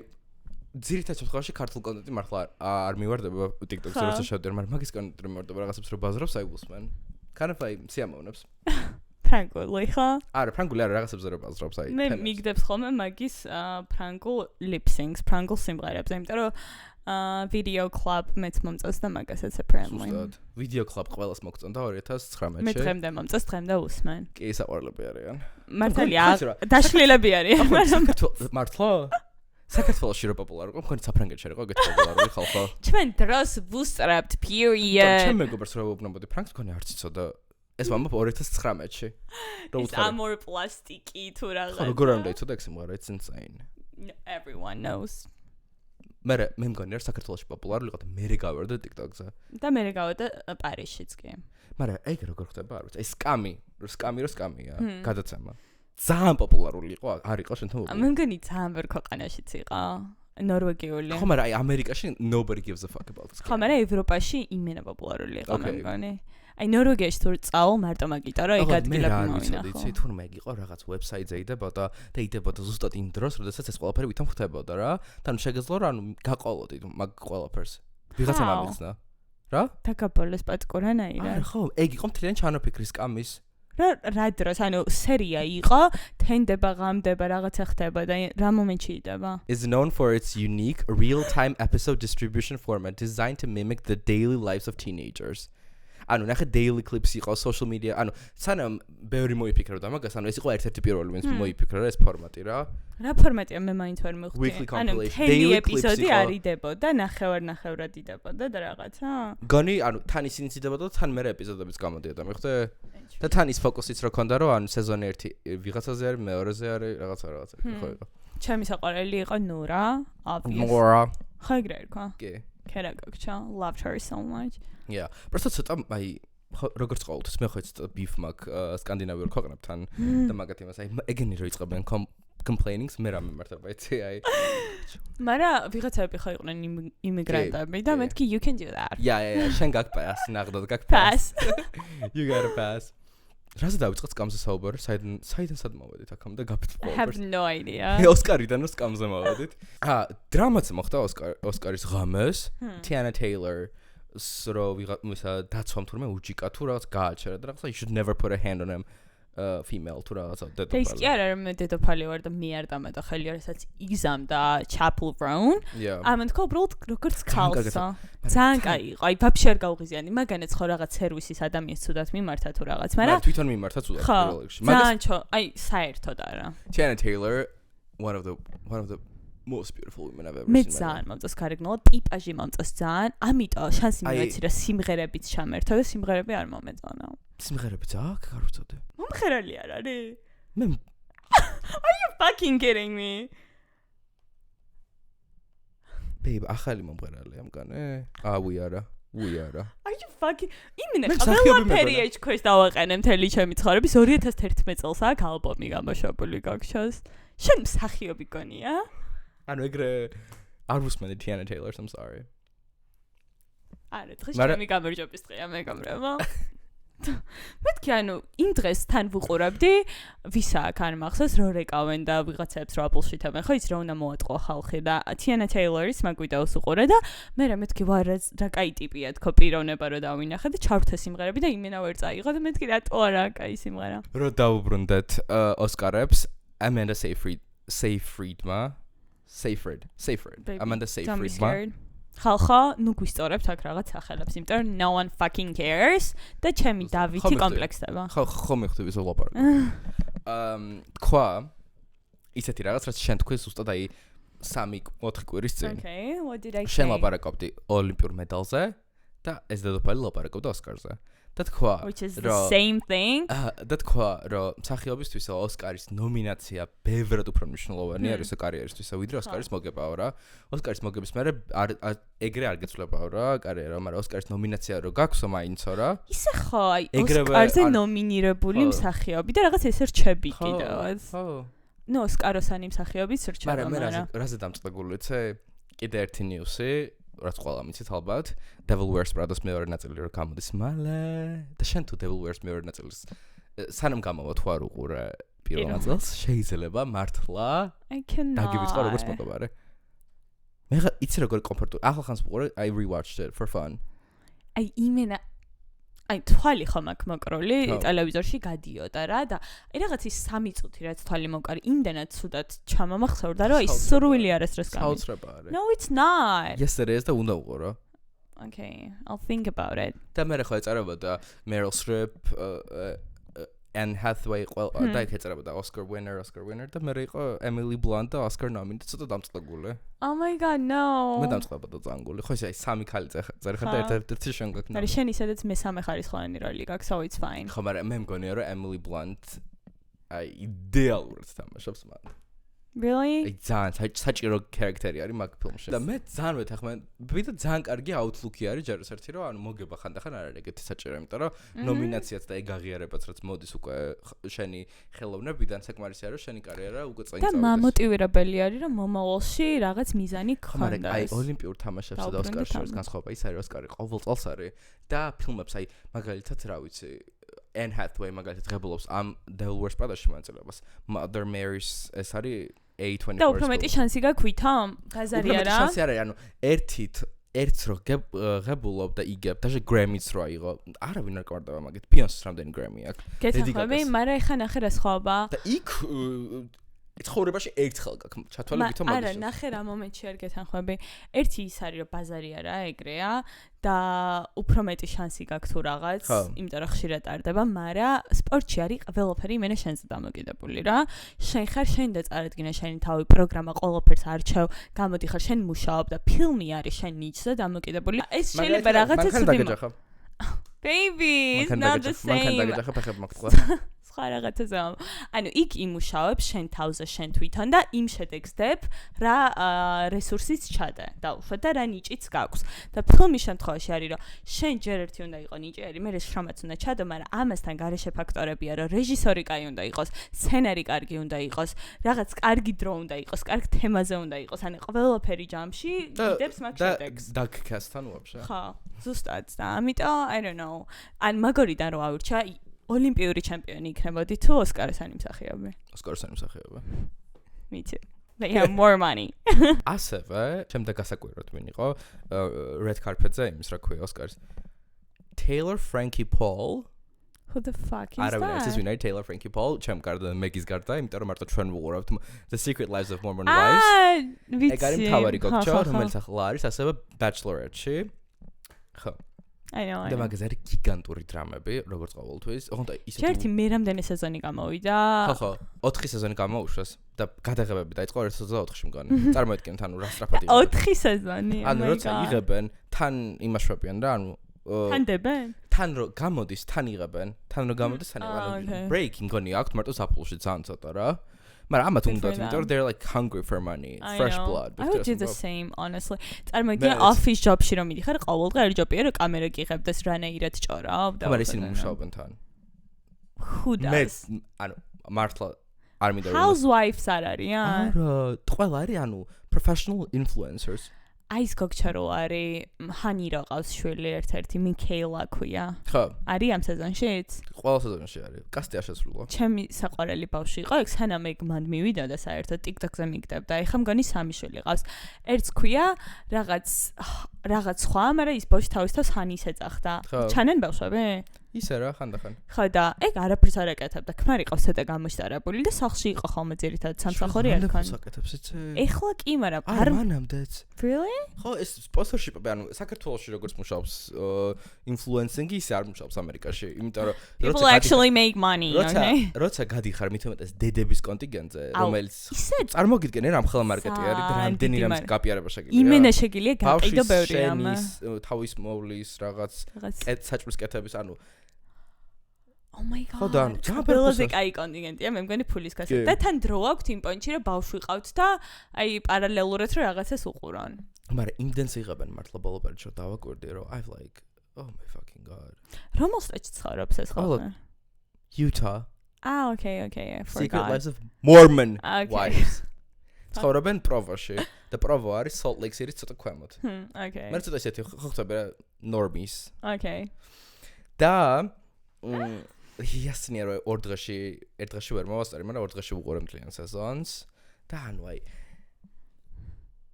ძირითადად შემთხვევაში ქართულ კონტენტი მართლა არ მივარდება TikTok-ზე როცა შევდივარ, მაგრამ მაგის კონტენტი მივარდება რაღაცებს რო ბაზრობს, აი უსმენ. kind of აი სიამოვნებს. ფრანგული ხო? არა, ფრანგული არა, რაღაცებზე რო ბაზრობს აი. მე მიგდებს ხოლმე მაგის ფრანგულ lip syncs, ფრანგულ სიმღერებს, იმიტომ რომ video club მეც მომწონს და მაგასაც apparently. video club ყველას მოგწონდა 2019-ში. მე დღემდე მომწონს, დღემდე უსმენ. კი, საყვარლები არიან. მართალია, დაშლილები არიან, მაგრამ მართლა? საქართველოში რო პოპულარული იყო, მგონი საფრანგეთში იყო ეგეთი პოპულარული ხალხო. ჩვენ დროს ვუსწრებთ period. ჩვენ მეგობრს რო ვუბნებოდი ფრანგს, მგონი არც იცოდა. ეს მომბ 2019-ში. რო უთხარი. ამორ პლასტიკი თუ რაღაც. ხო, როგორ არ უნდა იცოდა ეს სიმღერა, it's insane. Everyone knows. მე მგონი რომ საქართველოში პოპულარული იყო და მე გავერდა TikTok-ზე. და მე გავერდა პარიზშიც კი. მაგრამ ეგ როგორ ხდება არ ვიცი. ეს სკამია, გადაცემა. ძალიან პოპულარული იყო, არ იყო შენთან უბრალოდ. მე მგონი ძალიან ვერ ქვეყანაშიც იყო. ნორვეგიული. ხო, მაგრამ აი ამერიკაში nobody gives a fuck about this. ხო, მაგრამ ევროპაში იმენა პოპულარული იყო მე მგონი. აი ნორვეგიაში თუ წავალ მარტო მაგიტარო ეგ ადგილები მოვინახო. ვიცი თურმე ეგ იყო რაღაც ვებსაიტზე იდებოდა და იდებოდა ზუსტად იმ დროს, როდესაც ეს ყველაფერი ვითომ ხდებოდა რა. თან შეგეძლო რა, ანუ გაყოლოდი მაგ ყველაფერს. ვიღაცა მაგიცნა. რა? დაგაბოლეს პატკორანაირად. არა ხო, ეგ იყო მთლიანი ჩანაფიქრის სკამის. რა დროს ანუ სერია იყო თენდება ღამდება რაღაცა ხდება და რა მომენტში იდება is known for its unique real-time episode distribution format designed to mimic the daily lives of teenagers. ანუ ნახე daily clips იყო social media, ანუ სანამ ბევრი მოიფიქრებდა მაგას, ანუ ეს იყო ერთ-ერთი პირველი ვინც მოიფიქრა ეს ფორმატი რა. რა ფორმატია მე მაინც ვერ მივხვდი. ანუ daily ეპიზოდი არიდებოდა, ნახევრად იდებოდა და რაღაცა. გონი, ანუ თან ისინი იდებოდა და თან მერე ეპიზოდებიც გამოდიოდა, მიხვდე? და თან ის ფოკუსიც რო ქონდა, რომ ანუ სეზონი 1 ვიღაცაზე არის, მეორეზე არის, რაღაცა. ხო იყო. ჩემი საყვარელი იყო ნურა, obviously. ნურა. ხო ეგრე იყო. კი. ქერა გოგჩა, loved her so much. Yeah, просто ცოტა აი როგორც ყოველთვის მე ხო ცოტა beef მაქვს სკანდინავიურ ქვეყნებთან და მაგათ იმას აი ეგენი რო იწყებენ complaining-ს მე რა მიმართება იცი აი მაგრამ ვიღაცები ხო იყვნენ იმიგრანტები და მეთქი you can do that. Yeah, შენ გაქვს pass, ნახდოდ გაქვს pass. You got a pass. რაზე დავიწყოთ სკამზე საუბარი? საიდან სად მოვედით აქამდე გაფრთხილდა? I have no idea. ოსკარიდან სკამზე მოვედით. დრამაც მოხდა ოსკარის ღამეს. Tiana Taylor სრო ვიღაცა დაცვამ თურმე უჯიკა თუ რაღაც გააჩერა და რაღაცა you should never put a hand on him female თუ რაღაცა დედოფალი. ეს კი არა რომ მე დედოფალი ვარ და მე არ დამეტა ხელი რასაც იგზამდა Chapel Roan. ამან თქო უბრალოდ როგორც ქალსა. ძალიან კაი იყო. აი ვაფშე არ გავღიზიანი. მაგანაც ხო რაღაც სერვისის ადამიანს თუდად მიმართა თუ რაღაც, მაგრამ თვითონ მიმართა თუდად პირველ რიგში. მაგას აი საერთოდ არა. Tiana Taylor one of the most beautiful women I've ever seen. მე ძალიან მომწონს გარეგნულად ტიპაჟი მომწონს ძალიან. ამიტომ შანსი მივეცი რა სიმღერებიც ჩამერთო და სიმღერები არ მომეწონა. სიმღერებიც აქვს? არ ვიცოდი. მომხერალი არ არის? მე Are you fucking kidding me? Babe, ახალი მომღერალია მგანე? ვიარა. Are you fucking იმენა ყველაფერი HQ-ს დავაყენე მთელი ჩემი ცხოვრების 2011 წელს აქ ალბომი გამოშვებული გაგშოს. შენ მსახიობი გონია? ანუ ეგრე არ ვუსმენდი Tiana Taylor, I'm sorry. არა, დღეს ჩემი გამარჯვების დღეა მეგობრებო. მეთქი ანუ იმ დღეს თან ვუყურებდი, ვისა აქ არ მახსოვს რო რეკავენ და ვიღაცებს რო აპულშიტებენ, ხო იცი რა უნდა მოატყო ხალხი და Tiana Taylor-ის მაგ ვიდეოს უყურე და მე მეთქი ვარ რა კაი ტიპია თქო პიროვნება რო დავინახე და ჩავრთე სიმღერები და იმენა ვერ წაიღო და მეთქი რატო არა კაი სიმღერა. რო დავუბრუნდეთ ოსკარებს, Amanda Seyfried. Amanda Seyfried. ხალხო, ნუ გვისწორებთ აქ რაღაც სახელებს, იმიტომ რომ no one fucking cares და ჩემი დავითი კომპლექსდება. ხო მიხდები ეს ლაპარაკი. თქვა ისეთი რაღაც, რაც შენ თქვი ზუსტად აი 3-4 კვირის წინ. Okay, what did I say? შენ ლაპარაკობდი ოლიმპიურ მედალზე და ეს დედოფალი ლაპარაკობდა ოსკარზე. და თქვა which is the same thing. და თქვა რომ მსახიობისთვის ოსკარის ნომინაცია ბევრად უფრო მნიშვნელოვანია ის კარიერისთვის, ვიდრე ოსკარის მოგებაო რა. ოსკარის მოგების მერე ეგრე არ გეცვლებაო რა კარიერა, მაგრამ ოსკარის ნომინაცია რო გაქვსო მაინცო რა. ისე ხო, აი ოსკარზე ნომინირებული მსახიობი და რაღაც ესე რჩები კიდევ. ხო. ნუ ოსკაროსანი მსახიობიც რჩება, მაგრამ მე რაზე დამწყებული ცე კიდე ერთი ნიუსი რაც ყველა მიცით ალბათ Devil Wears Prada-ს მეორე ნაწილი რო გამოდის მალე და შენ თუ Devil Wears მეორე ნაწილის სანამ გამოვა თუ არ უყურე პირველ ნაწილს შეიძლება მართლა დაგივიწყო როგორც მოგაბარე მე იცი როგორი კომფორტული ახლახანს უყურე I rewatched it for fun აი იმენა აი თვალი ხომ აქ მოკროლი ტელევიზორში გადიოდა რა და აი რაღაც ის 3 წუთი რაც თვალი მოკარი იმდენად ცუდად ჩამამახსოვრდა რომ აი სურვილი არასდროს გამი საოცრება არის No it's not Yes it is და უნდა უყურო Okay I'll think about it და მე ხო ეწარებოდა Meryl Streep Anne Hathaway და იქ ეწარებოდა Oscar winner და მე იყო Emily Blunt და Oscar nominated ცოტა დამწყებული Oh my god no მე დამწყებოდა წანგული ხო ისე 3 ქალი წერხა და ერთ-ერთი შენ გაქვს მაგრამ შენ ისედაც მესამე ხარისხოვანი როლი გაქვს so it's fine ხო მაგრამ მე მგონია რომ Emily Blunt აი იდეალურად თამაშობს მან Really? აი ძალიან საჭირო ქარაქტერი არის მაგ ფილმში. და მე ძალიან ვეთანხმე, ვიდრე ძალიან კარგი აუთლუკი არის ჯეროს ერთი რომ ანუ მოგება ხანდახან არ არის ეგეთი საჭირო, იმიტომ რომ ნომინაციაც და ეგ აღიარებაც რაც მოდის უკვე შენი ხელოვნებიდან საკმარისი არის რომ შენი კარიერა უკვე წაიწავდეს. და მამოტივირებელი არის რომ მომავალში რაღაც მიზანი გქონდეს. აი ოლიმპიურ თამაშებსა და ოსკარს შორის განსხვავება ის არის ოსკარი ყოველ წელს არის და ფილმებს აი მაგალითად რა ვიცი Anne Hathaway მაგალითად ღებულობს ამ Devil Wears Prada-ში მონაწილეობას. Mother Mary's ეს არის A24. და უფრო მეტი შანსი გაქვით ამ? გაზარია რა. უფრო მეტი შანსი არის, ანუ ერთით ერთს რო ღებულობ და იგებ, даже Grammy-ს რო აიღო. არავინ არ კვარდება მაგით. Beyoncé-ს რამდენი Grammy აქვს? გეთახმები, მაგრამ ეხა ნახე რა სხვაობა. და იქ ცხოვრებაში ერთხელ გაქვს ჩათვალებითო მაგის. არა, ნახე რა მომენტში არ გეთანხმები. ერთი ის არის, რომ ბაზარი არა, ეგრეა და უფრო მეტი შანსი გაქვს თუ რაღაც, იმიტომ რომ ხშირად ტარდება, მაგრამ სპორტში არის ყველაფერი იმენა შენზე დამოკიდებული რა. შენ ხარ შენ და წარადგინე შენი თავი პროგრამა, ყველაფერს არჩევ, გამოდი ხარ შენ მუშაობ და ფილმი არის შენ ნიჭზე დამოკიდებული. ეს შეიძლება რაღაცა ცუდი. Baby, it's not the same. მანქანა დაგეჯახა ფეხები მოგთქვა. სხვა რაღაცაზე. ანუ იქ იმუშავებ შენ თავზე შენ თვითონ და იმ შედეგსდებ რა რესურსიც ჩადე დაუშვათ და რა ნიჭიც გაქვს. და ფილმის შემთხვევაში არის რომ შენ ჯერ ერთი უნდა იყო ნიჭიერი, მე შრომაც უნდა ჩადო, მაგრამ ამასთან გარეშე ფაქტორებია რომ რეჟისორი კაი უნდა იყოს, სცენარი კარგი უნდა იყოს, რაღაც კარგი დრო უნდა იყოს, კარგ თემაზე უნდა იყოს, ანუ ყველაფერი ჯამში დიდებს მაგ შედეგს. და დაგქასთან ვაფშე. ხო, ზუსტად და ამიტომ I don't know. ან მაგორიდან რო აურჩა ოლიმპიური ჩემპიონი იქნებოდი თუ ოსკარის ანიმსახიობი? ოსკარის ანიმსახიობი. Me too. They have more money. ასევე, შემდეგ გასაკვირად მინიყო red carpet-ზე იმის რა ქვია ოსკარის. Taylor Frankie Paul. Who the fuck is that? არავინ არის ვინ არის Taylor Frankie Paul, ჩემ გარდა მეგის გარდა, იმიტომ რომ მარტო ჩვენ ვუყურავთ The Secret Lives of Mormon Wives. ვიცი. ეგ არის მთავარი გოგჩა, რომელიც ახლა არის ასევე Bachelorette-ში. ხო. I know. და მაგაზე არის გიგანტური დრამები, როგორც ყოველთვის. ოღონდ ისეთი ერთი მე რამდენი სეზონი გამოვიდა? ხო, 4 სეზონი გამოვუშვეს და გადაღებები დაიწყო 2024-ში მგონი. წარმოიდგინეთ, ანუ რა სწრაფად იღებენ. 4 სეზონი. ანუ როცა იღებენ, თან იმაშვებიან და ანუ თან დებენ? თან რო გამოდის, თან იღებენ, თან რო გამოდის, თან იღებენ. Break მგონი აქვს მარტო საფულში ძალიან ცოტა რა. მაგრამ ამათ უნდათ, იმიტომ რომ they're like hungry for money, fresh blood. I would do the same, honestly. წარმოგიდგენ office job-ში რომ მიდიხარ, ყოველდღე არის ჯობია რომ კამერა გიღებდეს რანაირად ჭორავ და მაგრამ ისინი მუშაობენ თან. Who does? ანუ მართლა არ მინდა Housewives არ არიან? არა, ყველა არის ანუ professional influencers. აი ეს გოგჩარო არის ჰანი რო ყავს შვილი ერთ-ერთი მიკეილა ქვია. ხო. არის ამ სეზონშიც? ყველა სეზონში არის. კასტი არ შესრულა. ჩემი საყვარელი ბავშვი იყო, ეგ სანამ ეგ მან მივიდა და საერთოდ TikTok-ზე მიგდებდა. ეხლა მგონი 3 შვილი ყავს. ერთს ქვია რაღაც სხვა, მაგრამ ის ბავშვი თავის თავს ჰანის ეძახდა. ჩანენ ბავშვები? ისე რა, ხანდახან. ხო და ეგ არაფერს არ აკეთებდა. ქმარი ყავს ცოტა გამოშტარებული და სახლში იყო ხოლმე ძირითადად სამსახური არ ქონდა. საკეთებს იცი? ეხლა კი, მაგრამ არ მანამდეც. Really? ხო, ეს sponsorship-ები, ანუ საქართველოში როგორც მუშაობს influencing-ი, ისე არ მუშაობს ამერიკაში, იმიტომ რომ people actually make money, okay? როცა გადიხარ მით უმეტეს დედების კონტინგენტზე, რომელიც წარმოგიდგენ რა მხოლოდ მარკეტი არის და რამდენი რამის გაპიარება შეგიძლია. იმენა შეგიძლია გაყიდო ბევრი რამა. თავის მოვლის რაღაც საჭმლის კეთების, ანუ Oh my god. ხო და ანუ ყველაზე კაი კონტინგენტია, მე მგონი ფულის გასა. და თან დრო აქვს იმ პონჩი რომ ბავშვი ყავთ და აი პარალელურად რომ რაღაცას უყურონ. მაგრამ იმდენს იღებენ მართლა ბოლო პერიოდში რომ დავაკვირდი რომ I like oh my fucking god. რომელ სტეჩში ცხოვრობს ეს ხოლმე? Utah. Okay, I forgot. Secret Lives of Mormon Wives. ცხოვრობენ პროვოში და პროვო არის Salt Lake City-ს ცოტა ქვემოთ. Okay. მე ცოტა ისეთი ხო ხდება რა normies. Okay. და იასნია რომ ორ დღეში ვერ მოვასწარი, მაგრამ ორ დღეში ვუყურე მთლიან სეზონს და ანუ აი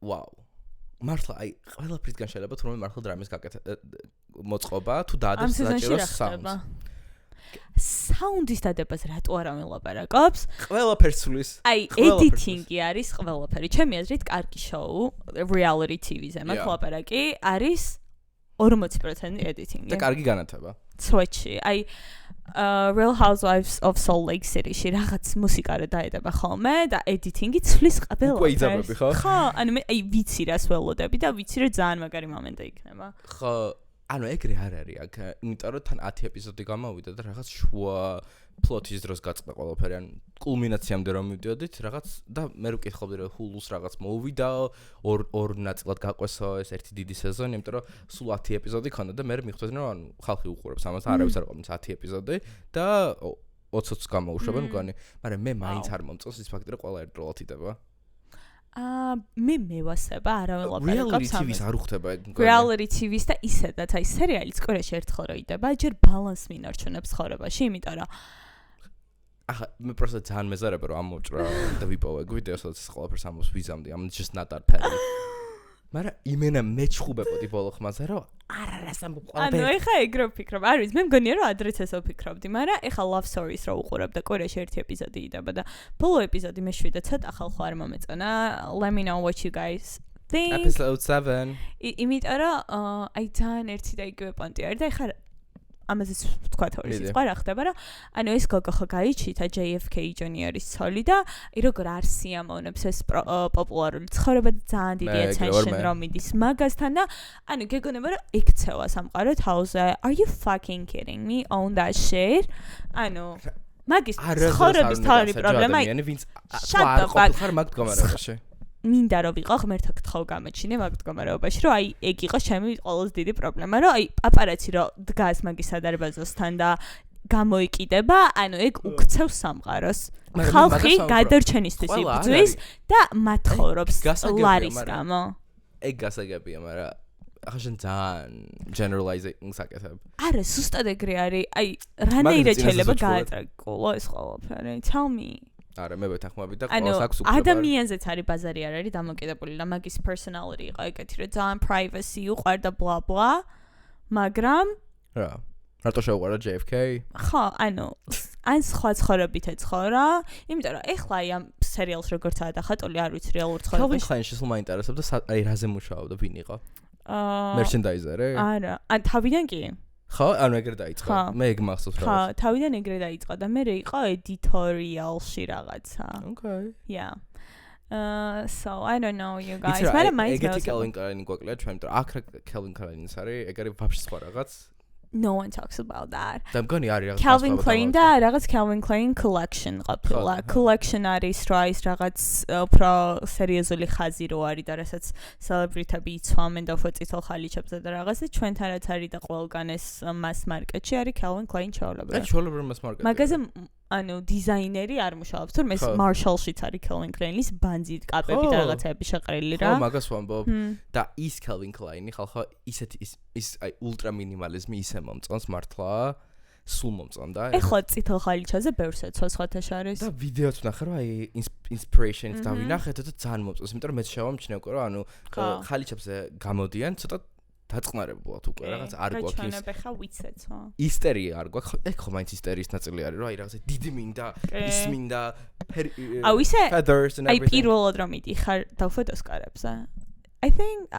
ვაუ. მართლა აი ყველაფრისგან შეიძლება თურმე მართლა დრამის მოწყობა თუ დაადებს საჭირო საუნდს. საუნდის დადებას რატო არ ამილაპარაკობს? ყველაფერს სulis. აი editing-ი არის ყველაფერი. ჩემი აზრით კარგი შოუ reality TV-ზე მაგ ლაპარაკი არის 40% editing-ი. და კარგი განათება. Switch-ი. აი Real Housewives of Salt Lake City-ში რაღაც მუსიკა რა დაედება ხოლმე და editing-ი ცვლის ყველაფერს. უკვე იძაბები ხო? ხო, ანუ მე აი ვიცი რას ველოდები და ვიცი რომ ძალიან მაგარი მომენტი იქნება. ხო, ანუ ეგრე არ არის აქ, იმიტომ რომ თან 10 ეპიზოდი გამოვიდა და რაღაც შუა პლოტის დროს გაწყდა ყველაფერი, ან კულმინაციამდე რომ მივდიოდით, რაღაც და მე ვკითხავდი რომ Hulu-ს რაღაც მოვიდა, ორ ნაწილად გაყვესო ეს ერთი დიდი სეზონი, იმიტომ რომ სულ 10 ეპიზოდი ქონდა და მე მიხვდები რომ ანუ ხალხი უყურებს ამას, არავის არ ყოფნის 10 ეპიზოდი და 20-ს გამოვუშვებენ მგონი, მაგრამ მე მაინც არ მომწონს ის ფაქტი რომ ყველა ერთდროულად იდება. მე მევასება არავინ ლაპარაკობს Reality TV-ს არ უხდება ეგ მგონი. Reality TV-ს და ისედაც აი სერიალიც კვირაში ერთხელ რო იდება, ჯერ ბალანს მინარჩუნებს ცხოვრებაში, იმიტომ რომ ახლა მე პროსტა ძალიან მეზარება რომ ამოვჭრა და ვიპოვე ვიდეოს სადაც ყველაფერს ამოს ვიზამდი. I'm just not that petty. მაგრამ იმენა მეჩხუბებოდი ბოლო ხმაზე რომ არას ამბობ ყველაფერი. ანუ ეხა ეგ რო ვფიქრობ, არ ვიცი, მე მგონია რომ ადრეც ესო ვფიქრობდი, მაგრამ ეხა Love Stories რო უყურებ და კორეაში ერთი ეპიზოდი იდება და ბოლო ეპიზოდი მეშვიდე ცოტა ხალხო არ მომეწონა. Let me know what you guys think. Episode 7. იმიტომ რომ აი ძალიან ერთი და იგივე პონტი არის და ეხა ამაზეც თქვა თორე სიტყვა რა ხდება რა ანუ ეს გოგო ხო გაიჩითა JFK ჯუნიორის ცოლი და აი როგორ არ სიამოვნებს ეს პოპულარული ცხოვრება და ძალიან დიდი attention რომ მიდის მაგასთან და ანუ გეგონება რომ ექცევა სამყარო თავზე are you fucking kidding me on that shit ანუ მაგის ცხოვრების თავი პრობლემა ხარ მაგ მდგომარეობაში მინდა რომ ვიყო ღმერთო გთხოვ გამოჩინე მაგ მდგომარეობაში რომ აი ეგ იყო ჩემი ყველაზე დიდი პრობლემა რომ აი პაპარაცი რომ დგას მაგის სადარბაზოსთან და გამოიკიდება ანუ ეგ უქცევს სამყაროს ხალხი გადარჩენისთვის იბრძვის და მათხოვრობს ლარის გამო ეგ გასაგებია მაგრამ ახლა შენ ძალიან generalizing-ს აკეთებ არა ზუსტად ეგრე არის აი რანაირად შეიძლება გაატრაკულო ეს ყველაფერი tell me არა მე ვეთანხმები და ყველას აქვს უფლება. ადამიანზეც არის ბაზარი არ არის დამოკიდებული და მაგის personality იყო ეგეთი რომ ძალიან privacy უყარდა bla bla მაგრამ რა რატო შეუყარა JFK? ხო, ანუ ან სხვა ცხოვრებით ეცხოვრა, იმიტომ რომ ეხლა აი ამ სერიალს როგორც ადახატული არ ვიცი რეალურ ცხოვრებაში. Calvin Klein-ში სულ მაინტერესებდა აი რაზე მუშაობდა, ვინ იყო? Merchandiser-ი? არა, ან თავიდან კი. ხო, ანუ ეგრე დაიწყო. მე ეგ მახსოვს რა. ხო, თავიდან ეგრე დაიწყო და მე იყო editorial-ში რაღაცა. Okay. Yeah. So I don't know you guys. მაგრამ მაინც ეგეთი Calvin Klein-ი გვაკლია ჩვენ, იმიტომ რომ აქ Calvin Klein-ის არის, ეგ არის ვაფშე სხვა რაღაც. No one talks about that. და მგონი არის რაღაც Calvin Klein და რაღაც Calvin Klein collection ყოფილა. Collection არის რა ის რაღაც უფრო სერიოზული ხაზი რო არის და რასაც celebrity-ები იცვამენ და უფრო წითელ ხალიჩებზე და რაღაცა ჩვენთანაც არის და ყველგან ეს mass market-ში არის Calvin Klein ჩაოლებრა. ეს ჩაოლებრა mass market. მაგაზე ანუ დიზაინერი არ მუშაობს, თუმცა ეს Marshall-შიც არის Calvin Klein-ის ბანძით კაპები და რაღაცები შეყრილი რა. ხო, მაგას ვამბობ. და ის Calvin Klein-ი ხალხო ისეთი ის აი ულტრა მინიმალიზმი ისე მომწონს მართლა. სულ მომწონდა. ეხლა წითელ ხალიჩაზე ბევრს ეცვა სხვათა შორის. და ვიდეოც ვნახე რომ აი inspiration-ს დავინახეთ და ძალიან მომწონს, იმიტომ რომ მეც შევამჩნევ რომ ანუ ხალიჩებზე გამოდიან ცოტა დაწყნარებულად უკვე რაღაც არ გვაქვს ის. ჩვენ ხა ვიცეცვა. ისტერია არ გვაქვს. ეგ ხო მაინც ისტერიის ნაწილი არის რომ აი რაღაცა დიდი მინდა, ის მინდა. აუ ისე აი პირველად რომ მიდიხარ დავფოტოს კარებზე. I think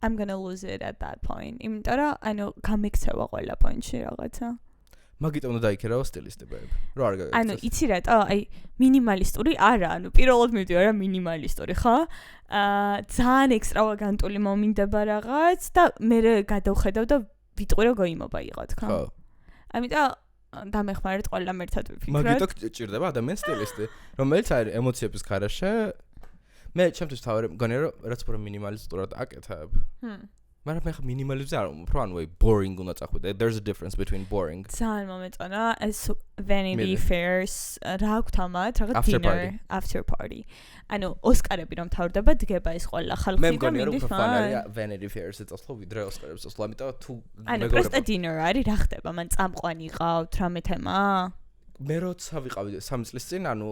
I'm going to lose it at that point. იმიტომ რომ ანუ გამიქცევა ყველა პოინტში რაღაცა. მაგიტომ უნდა დაიქერავო სტილისტები. რო არ გაგაკეთოს. ანუ იცი რატო? აი მინიმალისტური არა, ანუ პირველად მივდივარ რა მინიმალისტური, ხო? ძალიან ექსტრავაგანტული მომინდება რაღაც და მე გადავხედავ და ვიტყვი რომ გოიმობა იყო თქო. ხო. ამიტომ დამეხმარეთ ყველა მერთად ვიფიქროთ. მაგიტო ჭირდება ადამიანის სტილისტი, რომელიც არის ემოციების ხარაშე. მე ჩემთვის თავი მგონია რომ რაც უფრო მინიმალისტურად აკეთებ. მაგრამ მე ხა მინიმალიზმზე არ ვამბობ, რომ ანუ boring უნდა წახვიდე. There's a difference between boring. ძალიან მომეწონა ეს Vanity Fairs რა აქვს თამათ, რაღაც dinner after party. ანუ ოსკარები რომ თავდება დგება ეს ყველა ხალხი და მე მგონია რომ ფან არის Vanity Fairs-ზე წასვლა ვიდრე ოსკარებს წასვლა, ამიტომ თუ ანუ просто dinner არის რა ხდება, მან წამყვანი ყავთ რამე თემა? მე როცა ვიყავი 3 წლის წინ, ანუ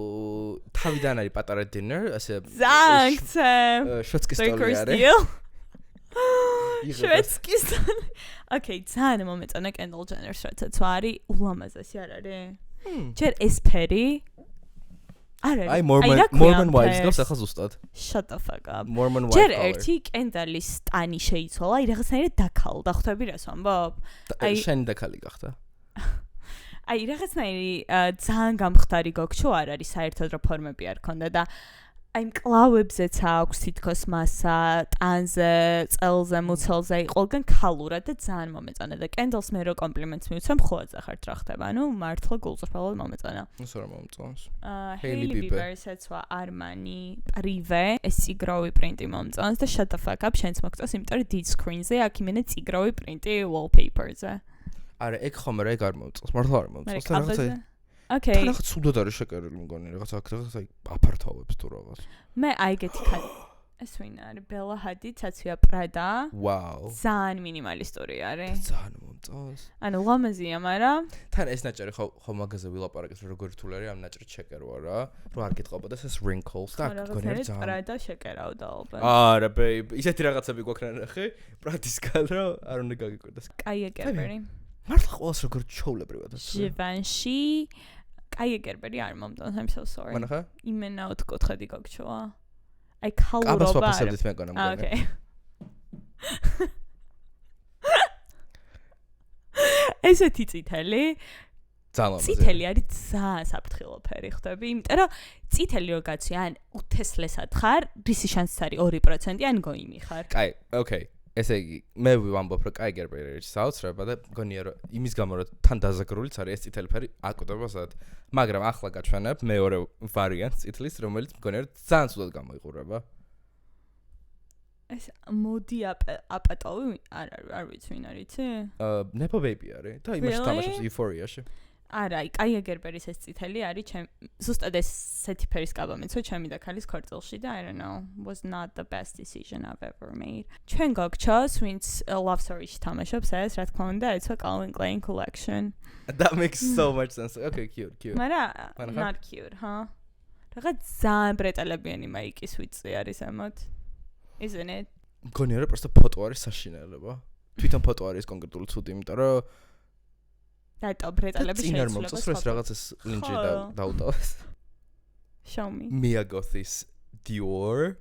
თავიდან არის პატარა dinner, ასე ზანგცე. შვეცკის სტოლი არის. შვეცკის. Okay, ძალიან მომეწონა Kendall Jenner-ს რაცაც არის ულამაზესი არ არის? ჯერ ეს ფერი არ არის. აი Mormon wives გავს ახლა ზუსტად. Shut the fuck up. Mormon wives. ჯერ ერთი Kendall-ის ტანი შეიცვალა, აი რაღაცნაირად დაქალდა, ხვდები რას ვამბობ? აი შენი დაქალი გახდა. აი რაღაცნაირი ძალიან გამხდარი გოგჩო არ არის საერთოდ რა ფორმები არ ქონდა და აი მკლავებზეც აქვს თითქოს მასა, ტანზე, წელზე, მუცელზე, ყველგან ქალურად და ძალიან მომეწონა და Kendall-ს მე რო კომპლიმენტს მივცემ, ხოაზე ხართ რა ხდება, ანუ მართლა გულწრფელად მომეწონა. ნუ რა მომწონს. Hailey Bieber-ს ეცვა Armani Privé, ეს ციგროვი პრინტი მომწონს და shut the fuck up, შენც მოგწონს, იმიტომ რომ dead screen-ზე აქ იმენა ციგროვი პრინტი wallpaper-ზე. არა, ეგ ხომ რა ეგ არ მომწონს, მართლა არ მომწონს და რაღაცა. Okay. რაღაც სულად არის შეკერილი მგონი, რაღაცა აქ რაღაცა აფართავებს თუ რაღაც. მე აიგეთი ეს ვინ არის? ბელა ჰადი, ცაცვია პრადა. Wow. ძალიან მინიმალისტური არის. ძალიან მომწონს. ანუ ლამაზია, მაგრამ თან ეს ნაჭერი ხო მაგაზე ვილაპარაკეთ როგორ რთული არის ამ ნაჭრით შეკერვა რა. რომ არ გიტყობოდეს ეს wrinkles და გონიერ ძალიან. პრადა შეკერავდა ალბათ. არა, babe. ისეთი რაღაცები გვაქვს ნახე. პრატისკალ რომ არ უნდა გაგიკვირდეს. კაია გერბერი. მართლა ყოველს როგორ ჩოვლებრივად ასე. ჟივანში კაია გერბერი არ მომწონს. I'm so sorry. მანახა? იმენა ოთხკუთხედი გაგჩოა. აი ქალურობა. აბას ვაფასებდით მე მგონა მგონი. Okay. ესეთი წითელი ძალიან წითელი არის ძალიან საფრთხილო ფერი ხვდები, იმიტომ რომ წითელი რო გაცვი ან უთესლესად ხარ, რისი შანსი არის 2% ან გოიმი ხარ. კაი, okay. ესე იგი, მე ვამბობ რომ კაი გერბერი არის საოცრება და მგონია რომ იმის გამო რომ თან დაზაგრულიც არის ეს წითელი ფერი აკვდება სადაც. მაგრამ ახლა გაჩვენებ მეორე ვარიანტს წითლის, რომელიც მგონია რომ ძალიან ცუდად გამოიყურება. ეს მოდი აპატოვი არ ვიცი ვინ არის, იცი? Nepo baby არის და იმაში თამაშობს Euphoria-ში. არა, კაია გერბერის ეს წითელი არის ზუსტად ესეთი ფერის კაბა მეცო ჩემი და ქალის ქორწილში და I don't know, was not the best decision I've ever made. ჩვენ გაგჩოს, ვინც Love Story-ში თამაშობს ეს, რა თქმა უნდა, ეცვა Calvin Klein collection. That makes so much sense. Okay, cute. მაგრამ not cute, huh? რაღაც ძალიან ბრეტალებიანი მაიკის ვიწი არის ამოთ. Isn't it? მგონია რომ პროსტო ფოტო არის საშინელება. თვითონ ფოტო არის კონკრეტული ცუდი, იმიტომ რომ დატო ბრეტალები შეიძლება მომწონს რომ ეს რაღაცას ლინჯი დაუტოვეს. Show me. Mia Gothis Dior.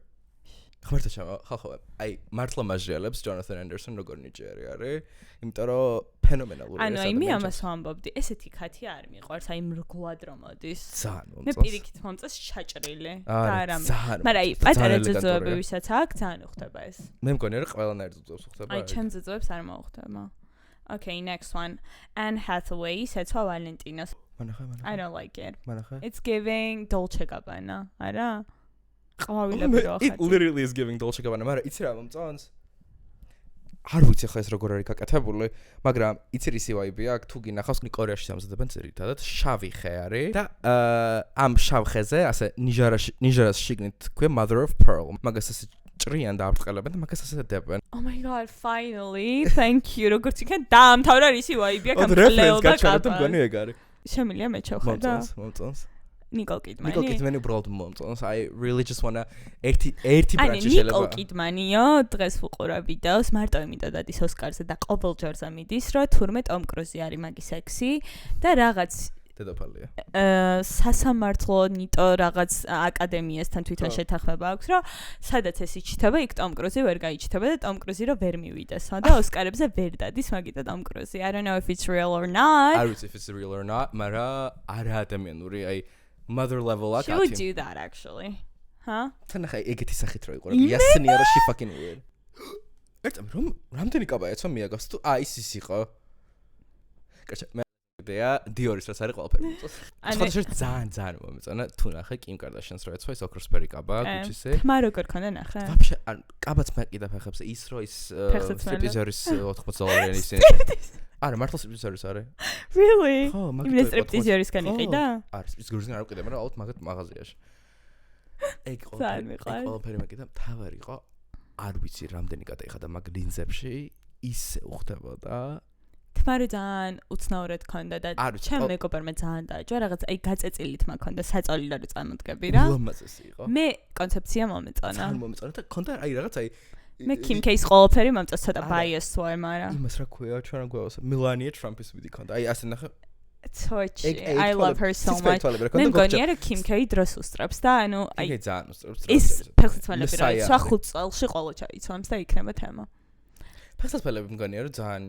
ხმართა ხალხო, აი მართლა მაჟიალებს Jonathan Anderson როგორ ნიჭიერი არის, იმიტომ რომ ფენომენალური არის. ანუ აი მე ამას ვამბობდი, ესეთი ქათი არ მიყვარს, აი მრგლად რომ მოდის. ძალიან მომწონს. მე პირიქით მომწონს ჩაჭრილი და არა. მაგრამ აი პატარა ძუძუები ვისაც აქვს, ძალიან უხდება ეს. მე მგონია რომ ყველანაირ ძუძუებს უხდება. აი ჩემ ძუძუებს არ მოუხდება. Okay, next one. Anne Hathaway, შეცვა ვალენტინოს. მანახა. I don't like it. მანახა. It's giving Dolce Gabbana, არა? ყავილები რო It literally is giving Dolce Gabbana, მაგრამ იცი რა მომწონს? არ ვიცი ხა ეს როგორ არის გაკეთებული, მაგრამ იცი ისი ვაიბი აქვს, თუ გინახავს კორეაში სამზადებენ ძირითადად შავი ხე არის და ამ შავ ხეზე ასე ნიჟარას შიგნით ქვია Mother of Pearl. მაგას ასე ჭრიან და აბწყელებენ და მაგას ასე დებენ. Oh my god, finally. Thank you. როგორც იქან დაამთავრა ისი ვაიბი აქვს ამკლეო და კაბა. მგონი ეგ არის. შემილია მე ჩავხედა. მომწონს. Nicole Kidman. Nicole Kidman უბრალოდ მომწონს. I really just wanna ერთი ბრანჩი შეიძლება. Nicole Kidman-იო დღეს ვუყურა ვიდეოს, მარტო იმიტომ დადის ოსკარზე და ყოველჯერზე მიდის, რომ თურმე Tom Cruise არის მაგის ექსი და რაღაც დედოფალია. სასამართლო ნიტო რაღაც აკადემიასთან თვითონ შეთანხმება აქვს, რომ სადაც ეს იჩითება, იქ Tom Cruise ვერ გაიჩითება და Tom Cruise რო ვერ მივიდეს, და ოსკარებზე ვერ დადის მაგიტო Tom Cruise. I don't know if it's real or not. I don't know if it's real or not, მაგრამ არა ადამიანური, აი mother level აკათი. She would do that actually. Huh? თანახა ეგეთი სახით რო იყურები. Yasnia რო she fucking weird. ერთამ რამდენი კაბა ეცვა მიაგავს თუ ის იყო. კაჩა მე იდეა Dior-ის რაც არის ყველაფერი მომწონს. სხვა ძალიან მომეწონა თუ ნახე Kim Kardashian-ს რო ეცვა ის ოქროსფერი კაბა, Gucci-ზე. თმა როგორ ქონდა ნახე? ვაფშე ან კაბაც მეკიდა ფეხებზე ის რო ის სტრიპტიზერის $80 ისინი. არა, მართლა სტრიპტიზერის არის. Really? ხო, იმენ სტრიპტიზერისგან იყიდა? არის, ის გურზგან არ უყიდა, მაგრამ ალბათ მაგათ მაღაზიაში. ეგ ყველაფერი მეკიდა, თავარი იყო. არ ვიცი რამდენი გადაიხადა მაგ ლინზებში, ისე უხდებოდა. თმა რო ძალიან უცნაურად ქონდა და ჩემ მეგობარმა ძალიან დააჯვა, რაღაც აი გაწეწილით მაქონდა საწოლი და რო წამოდგები რა. ულამაზესი იყო. მე კონცეფცია მომეწონა. ძალიან მომეწონა და ქონდა აი რაღაც აი მე Kim K-ს ყველაფერი მომწონს, ცოტა biased ვარ, მაგრამ იმას რა ქვია, ჩვენ რა გვევასა, Melania Trump-ის ვიდი ქონდა. აი ასე ნახე. I love her so much. მე მგონია რომ Kim K დროს უსწრებს და ანუ აი იგი ძალიან უსწრებს. ის ფეხსაცმელები რა იცვა 5 წელში ყოველ ჩაიცვამს და იქნება თემა. ფეხსაცმელები მგონია რომ ძალიან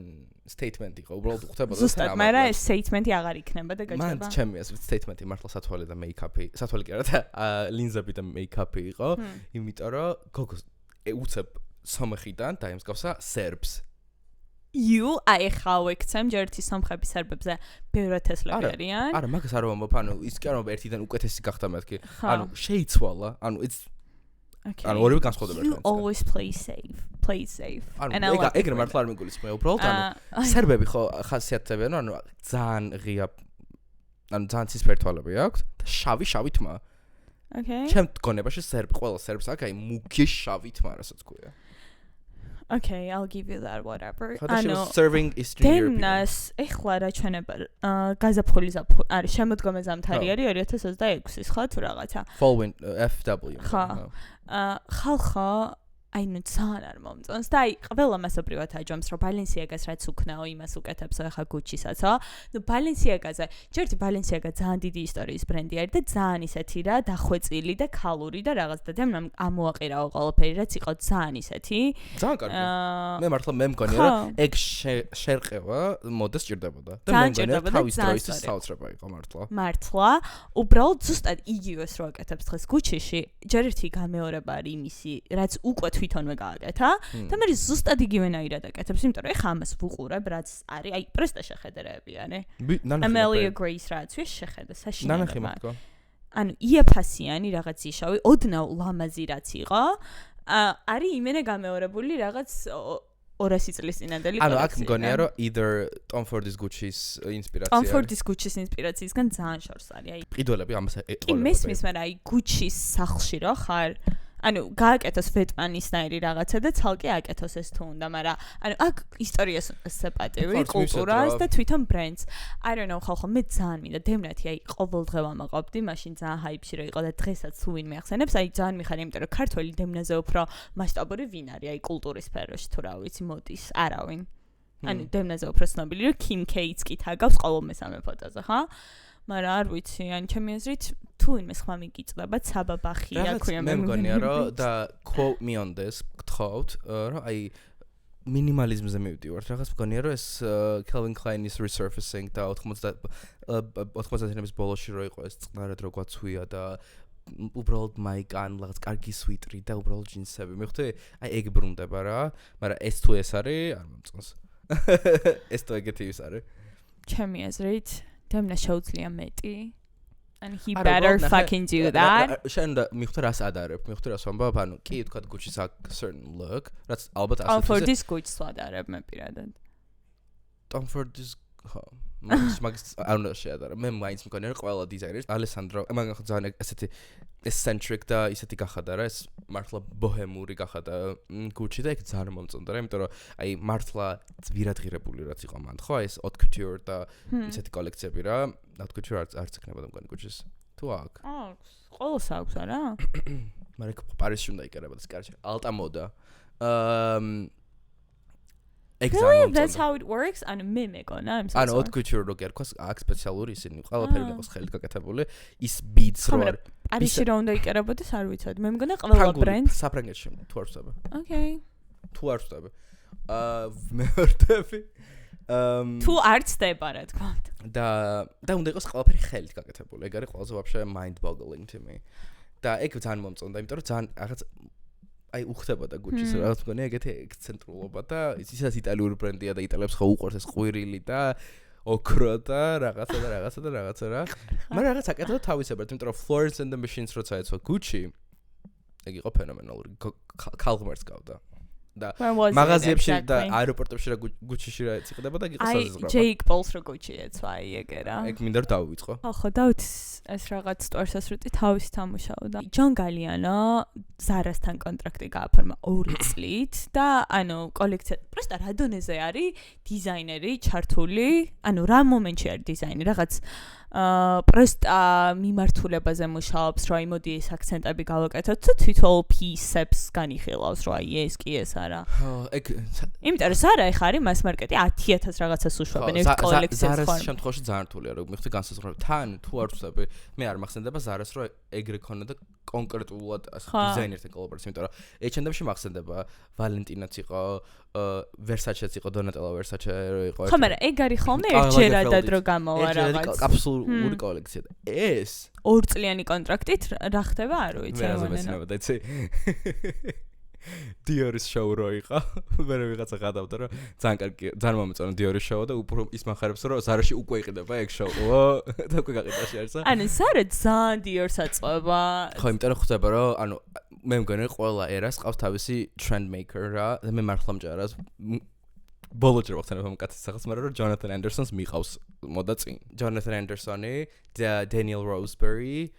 statement იყო, უბრალოდ უხდებოდა ზუსტად, მაგრამ ეს statement-ი აღარ იქნება და გაჩება. მან ჩემი აზრით statement-ი მართლა სათვალე და make-up-ი, სათვალე კი არა და ლინზები და make-up-ი იყო, იმიტომ რომ გოგოს უცებ სომხიდან დაემსგავსა სერბს. აი ხა ვექცემ ჯერთი სომხების სერბებზე ბევრად თესლები არიან. არა, მაგას არ ვამბობ, ანუ ის კი არა ერთიდან უკეთესი გახდა მეთქი. ანუ შეიცვალა, ანუ ანუ ორივე განსხვავდება ერთმანეთისგან. You always play safe. ანუ ეგრე მართლა არ მიგულისხმე, უბრალოდ ანუ სერბები ხო ხასიათდებიან, ანუ ძალიან ღია ანუ ძალიან ცისფერი თვალები აქვს და შავი თმა. Okay. ჩემ გონებაში ყველა სერბს აქ აი მუქი შავით მარასაც ქვია. Okay, I'll give you that whatever. She was serving Eastern European. დემნას ეხლა რა ჩვენება გაზაფხული არის შემოდგომა ზამთარი არის 2026-ის ხო თუ რაღაცა. Fall FW. ხო. ხალხო აი ნუ ძალიან არ მომწონს და აი ყველა მასობრივად აჯამს რომ ბალენსიაგას რაც უქნაო იმას უკეთებს ახლა გუჩისაცო. ნუ ბალენსიაგაზე ჯერტი ბალენსიაგა ძალიან დიდი ისტორიის ბრენდი არის და ძალიან ისეთი რა დახვეწილი და ქალური და რაღაც და დემნამ ამოაყირაო ყველაფერი რაც იყო ძალიან ისეთი. ძალიან კარგი. მე მართლა მე მგონია რომ ეგ შერყევა მოდეს ჭირდებოდა და მე მგონია თავის დროისთვის საოცრება იყო მართლა. მართლა უბრალოდ ზუსტად იგივეს რო აკეთებს დღეს გუჩიში ჯერ ერთი გამეორება არის იმისი რაც უკვე თვითონვე გააკეთა და მე ზუსტად იგივენაირად აკეთებს, იმიტომ რომ ეხა ამას ვუყურებ, რაც არის, აი პრესტა შეხედრეები არის. Amelia Grace რაც ვიש შეხედა საშინელება. ანუ იაფასიანი რაღაც იშავი, ოდნავ ლამაზი რაც იყო, არის იმენე გამეორებული რაღაც 200 წლის წინანდელი კოლექცია. ანუ აქ მგონია რომ either Tom Ford-ის Gucci-ის ინსპირაცია. Tom Ford-ის Gucci-ის ინსპირაციისგან ძალიან შორს არის, აი. ყიდველები ამას ეყოლებოდა. კი მესმის, მაგრამ აი Gucci-ის სახლში რო ხარ ანუ გააკეთოს ვეტმანისნაირი რაღაცა და ცალკე აკეთოს ეს თუ უნდა, მაგრამ ანუ აქ ისტორიას სეპატივი, კულტურას და თვითონ ბრენდს. I don't know, ხალხო მე ძალიან მინდა დემნათი აი ყოველდღე ვამაყობდი, მაშინ ძალიან ჰაიპში რო იყო და დღესაც თუ ვინმე ახსენებს, აი ძალიან მიხარია, იმიტომ რომ ქართველი დემნაზე უფრო მასშტაბური ვინ არის, აი კულტურის სფეროში თუ რა ვიცი, მოდის, არავინ. ანუ დემნაზე უფრო ცნობილი რომ Kim K-ც კი თაგავს ყოველ მესამე ფოტოზე, ხო? მაგრამ არ ვიცი, ან ჩემი აზრით თუ ვინმე სხვა მიგიწდება ცაბაბახია ქვია მე მგონია რომ და quote me on this გთხოვთ რომ აი მინიმალიზმზე მივდივართ რაღაც მგონია რომ ეს Calvin Klein-ის resurfacing და 90-იანების ბოლოში რო იყო ეს წყნარად რო გვაცვია და უბრალოდ მაიკან რაღაც კარგი სვიტრი და უბრალოდ ჯინსები მიხდი აი ეგ ბრუნდება რა მაგრამ ეს თუ ეს არის არ მომწონს ეს თუ ეგეთი ის არის ჩემი აზრით დემნა შეუძლია მეტი and he better fucking do that. შენ და მიხდი რას ადარებ? მიხდი რას ვამბობ? ანუ კი თქვა Gucci-ს აქვს certain look, რაც ალბათ ასე. Tom Ford-ის Gucci-ს ვადარებ მე პირადად. Tom Ford-ის მაგის არ უნდა შეადარა. მე მაინც მგონია რომ ყველა დიზაინერი ალესანდრო მაგან ხო ძალიან ესეთი eccentric და ისეთი გახადა რა ეს მართლა ბოჰემური გახადა Gucci და ეგ ძალიან მომწონდა რა იმიტომ რომ აი მართლა ძვირადღირებული რაც იყო მან ხო ეს haute couture და ისეთი კოლექციები რა haute couture არც ექნებოდა მგონი Gucci-ს თუ აქვს ყოველს აქვს არა მაგრამ პარიზში უნდა იკერებოდეს კარჩე alta moda Really? That's how it works? ანუ მე მეკონა I'm so sorry. ანუ haute couture რო გერქოს აქ სპეციალური ისინი ყველაფერი იყოს ხელით გაკეთებული ის beats რო არის არიში რო უნდა იკერებოდეს არ ვიცოდი მე მგონა ყველა ბრენდს საფრანგეთში თუ არ ვწდები Okay. თუ არ ვწდები მე ვწდები თუ არ ვწდება რა თქმა უნდა და უნდა იყოს ყველაფერი ხელით გაკეთებული ეგ არის ყველაზე вообще mind boggling to me და ეგ ძალიან მომწონდა იმიტომ რომ ძალიან რაღაც აი უხდებოდა Gucci-ს რაღაც მგონია ეგეთი ექსცენტრულობა და ისაც იტალიური ბრენდია და იტალებს ხო უყვარს ეს ყვირილი და ოქრო და რაღაცა და რაღაცა და რაღაცა რა მაგრამ რაღაც აკეთებდა თავისებურად იმიტომ რომ Florence and the Machines როცა ეცვა Gucci ეგ იყო ფენომენალური ქალღმერთს გავდა და მაღაზიებში და აეროპორტებში რა Gucci-ში რა ეციყდებოდა იყო საზღვრა. აი Jake Paul-ს რო Gucci ეცვა აი ეგ რა. ეგ მინდა რომ დავიწყო. ხო დავით ეს რაღაც სტორსასრუტი თავის თამუშაობდა. John Galliano Zara-სთან კონტრაქტი გააფორმა 2 წლით და ანუ კოლექცია პროსტა რა დონეზე არის დიზაინერი ჩართული, ანუ რა მომენტში არის დიზაინერი რაღაც პროსტა მიმართულებაზე მუშაობს, რომ აი მოდი ეს აქცენტები გავაკეთოთ თუ თვითონ piece-ებს განიხილავს, რომ აი ეს კი ეს არა. ხო, ეგ იმიტომ რომ Zara ეხ არის mass market-ი 10000 რაღაცას უშვებენ ერთ კოლექციას ხო. Zara-ს შემთხვევაში ძალიან რთულია, რომ მიხდი განსაზღვრება. თან თუ არ ვწდები, მე არ მახსენდება Zara-ს რომ ეგრე ქონოდა კონკრეტულად დიზაინერთან კოლაბორაცია, იმიტომ რომ H&M-ში მახსენდება Valentina-ც იყო, Versace-ც იყო, Donatella Versace იყო. ხო, მაგრამ ეგ არის ხოლმე ერთჯერადად რო გამოვა რაღაც. კაფსულური კოლექცია და ეს 2 წლიანი კონტრაქტით რა ხდება არ ვიცი. მე რაზე მეცნობა და იცი. Dior-ის შოუ რო იყო, მე ვიღაცა გადავდა რომ ძალიან კარგი, ძალიან მომეწონა Dior-ის შოუ და უფრო ის მახარებს რომ Zara-ში უკვე იყიდება ეგ შოუ. და უკვე გაყიდაში არისა. ანუ Zara ძალიან Dior-ს აწყვება. ხო, იმიტომ რომ ხვდება რომ ანუ მე მგონი ყველა ერას ყავს თავისი trend maker რა და მე მართლა მჯერას ბოლო ჯერ ვახსენებ ამ კაცის სახელს, მაგრამ რომ Jonathan Anderson-ს მიყავს მოდა წინ. Jonathan Anderson-ი და Daniel Roseberry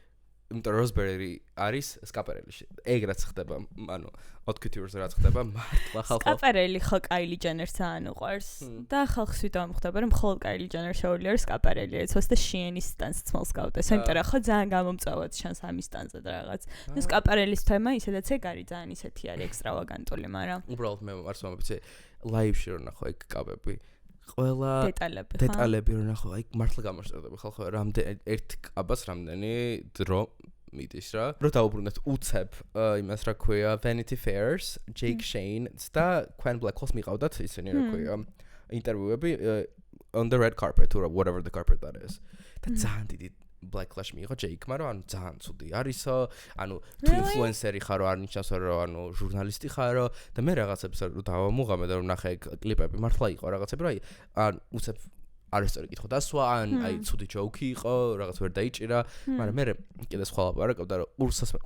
იმიტომ რომ Roseberry არის სკაპერელიში. ეგ რაც ხდება, ანუ Haute-Couture-ზე რაც ხდება, მართლა ხალხო. სკაპერელი ხო Kylie Jenner-ს ძალიან უყვარს და ხალხს ვიტყვი ხდება, რომ მხოლოდ Kylie Jenner შეუძლია სკაპერელი ეცოს და Shein-ის სტანს ცმელს გავდეს. იმიტომ რომ ხო ძალიან გამომწვევად შანს ამის სტანზე და რაღაც. ნუ სკაპარელის თემა ისედაც ეგ არის ძალიან ისეთი არის ექსტრავაგანტული, მაგრამ უბრალოდ მე მარს მომწე ლაივში რო ნახო ეგ კაბები. ყველა დეტალები რო ნახო, აი მართლა გამოსწორდება ხალხო, ერთ კაბას რამდენი დრო მიდის რა. რო დაუბრუნდეთ უცებ იმას რა ქვია Vanity Fairs, Jake Shane-ს და Quen Blackwell's მიყავდათ ისინი რა ქვია ინტერვიუები on the red carpet or whatever the carpet that is. და ძალიან დიდი Blacklash მიიღო Jake-მა, რომ ანუ ძალიან ცუდი არისო, ანუ თუ ინფლუენსერი ხარო არ ნიშნავს რომ ანუ ჟურნალისტი ხარო და მე რაღაცებს რო დავამუღამე და რომ ნახე კლიპები მართლა იყო რაღაცები რა ან უცებ არისტორი კითხო დასვა ან აი ცუდი ჯოუკი იყო რაღაც ვერ დაიჭირა მაგრამ მე კიდე სხვა ლაპარაკობდა რომ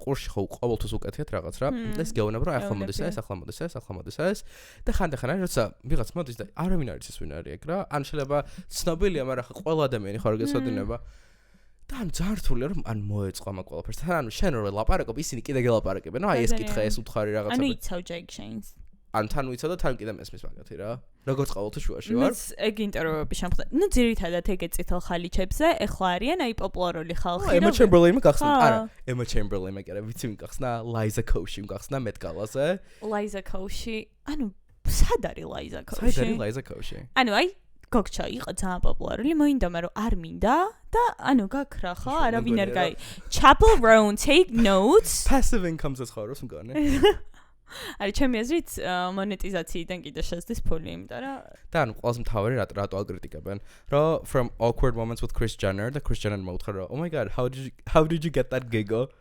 ყურში ხო ყოველთვის უკეთიათ რაღაც რა ეს გეუბნება რომ ახლა მოდის ეს და ხანდახან არის როცა ვიღაც მოდის და არავინ არ იცის ვინ არის ეგ რა ან შეიძლება ცნობილია მაგრამ ხო ყველა ადამიანი ხო არ გეცოდინება და ან ძართულია რომ ან მოეწყვა მაგ ყველაფერს თან ანუ შენ რო ლაპარაკობ ისინი კიდე გელაპარაკებენ აი ეს კითხე ეს უთხარი რაღაცა ანუ იცავ Jake Shane-ს ან თან ვიცა და თან კიდე მესმის მაგათი რა როგორც ყოველთვის შუაში ვარ ეგ ინტერვიუები შემხდა ნუ ძირითადად ეგ წითელ ხალიჩებზე ეხლა არიან აი პოპულარული ხალხი Emma Chamberlain-მა გახსნა არა Emma Chamberlain-მა კი არა ვიცი ვინ გახსნა Liza Koshy გახსნა Met Gala-ზე Liza Koshy ანუ სად არის Liza Koshy ანუ აი გოგჩა იყო ძალიან პოპულარული მოინდა მაგრამ არ მინდა და ანუ გაქრა ხო არავინ არ გაი Chapel Roan take notes passive income-ზე ცხოვრობს მგონი არის ჩემი აზრით მონეტიზაციიდან კიდე შეძდის ფული იმიტომ რომ და ანუ ყველაზე მთავარი რატო აკრიტიკებენ რომ from awkward moments with Kris Jenner და Kris Jenner მოუთხარ რომ oh my god how did you get that giggle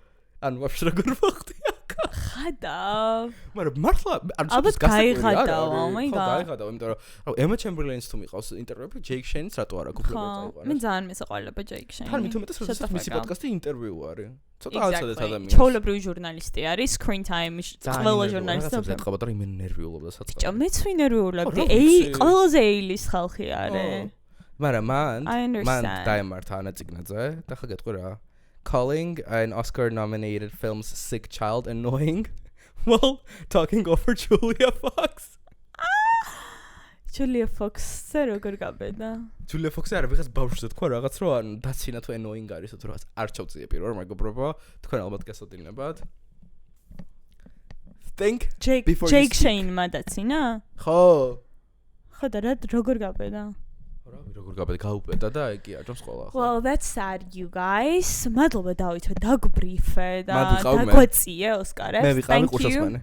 ანუ ვაფშე როგორ მოხდია ხადავ მაგრამ მართლა ალბათ გაიღადაო oh my god გაიღადაო იმიტომ რომ Emma Chamberlain-ს თუ მიყავს ინტერვიუები Jake Shane-ს რატო არა გუფლება წაიყვანეს მე ძალიან მესაყვალება Jake Shane-ი თან მithumetes როდესაც მისი პოდკასტი ინტერვიუ არის ცოტა აცადეთ ადამიანს ჩაოლებრივი ჟურნალისტი არის screen time-ში ყველა ჟურნალისტი ეთყობა რომ იმენ ნერვიულობდა საწყო ჭა მეც ვინერვიულებდი ყველაზე ეილის ხალხი არის მაგრამ მან დაემართა ანა ციგნაძე და ხა გეტყვი რა calling an Oscar-nominated film's sick child annoying while talking over Julia Fox. Julia Fox-ზე როგორ გაბედა? Julia Fox-ზე არა ვიღაც ბავშვზე თქვა რაღაც რომ ან დაცინა თუ annoying არის თუ რაღაც არ ჩავწია პირველ მეგობრებო თქვენ ალბათ გასოდინებათ. Think Jake Shane-მა დაცინა? ხო. ხო და როგორ გაბედა? როგორ გაბედა გაუპეტა და კი აჭობს ყველა ხო. Well, that's sad you guys. მადლობა დავითო დაგბრიფე და დაგვეწიე ოსკარებს. მე ვიყავი ყურსასმენი.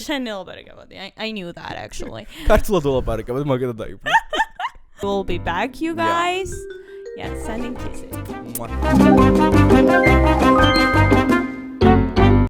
შენ ელაპარაკებოდი. I knew that actually. ქართულად ველაპარაკებოდი მაგედა დაიბრუნე. We'll be back you guys. Yeah, sending kisses.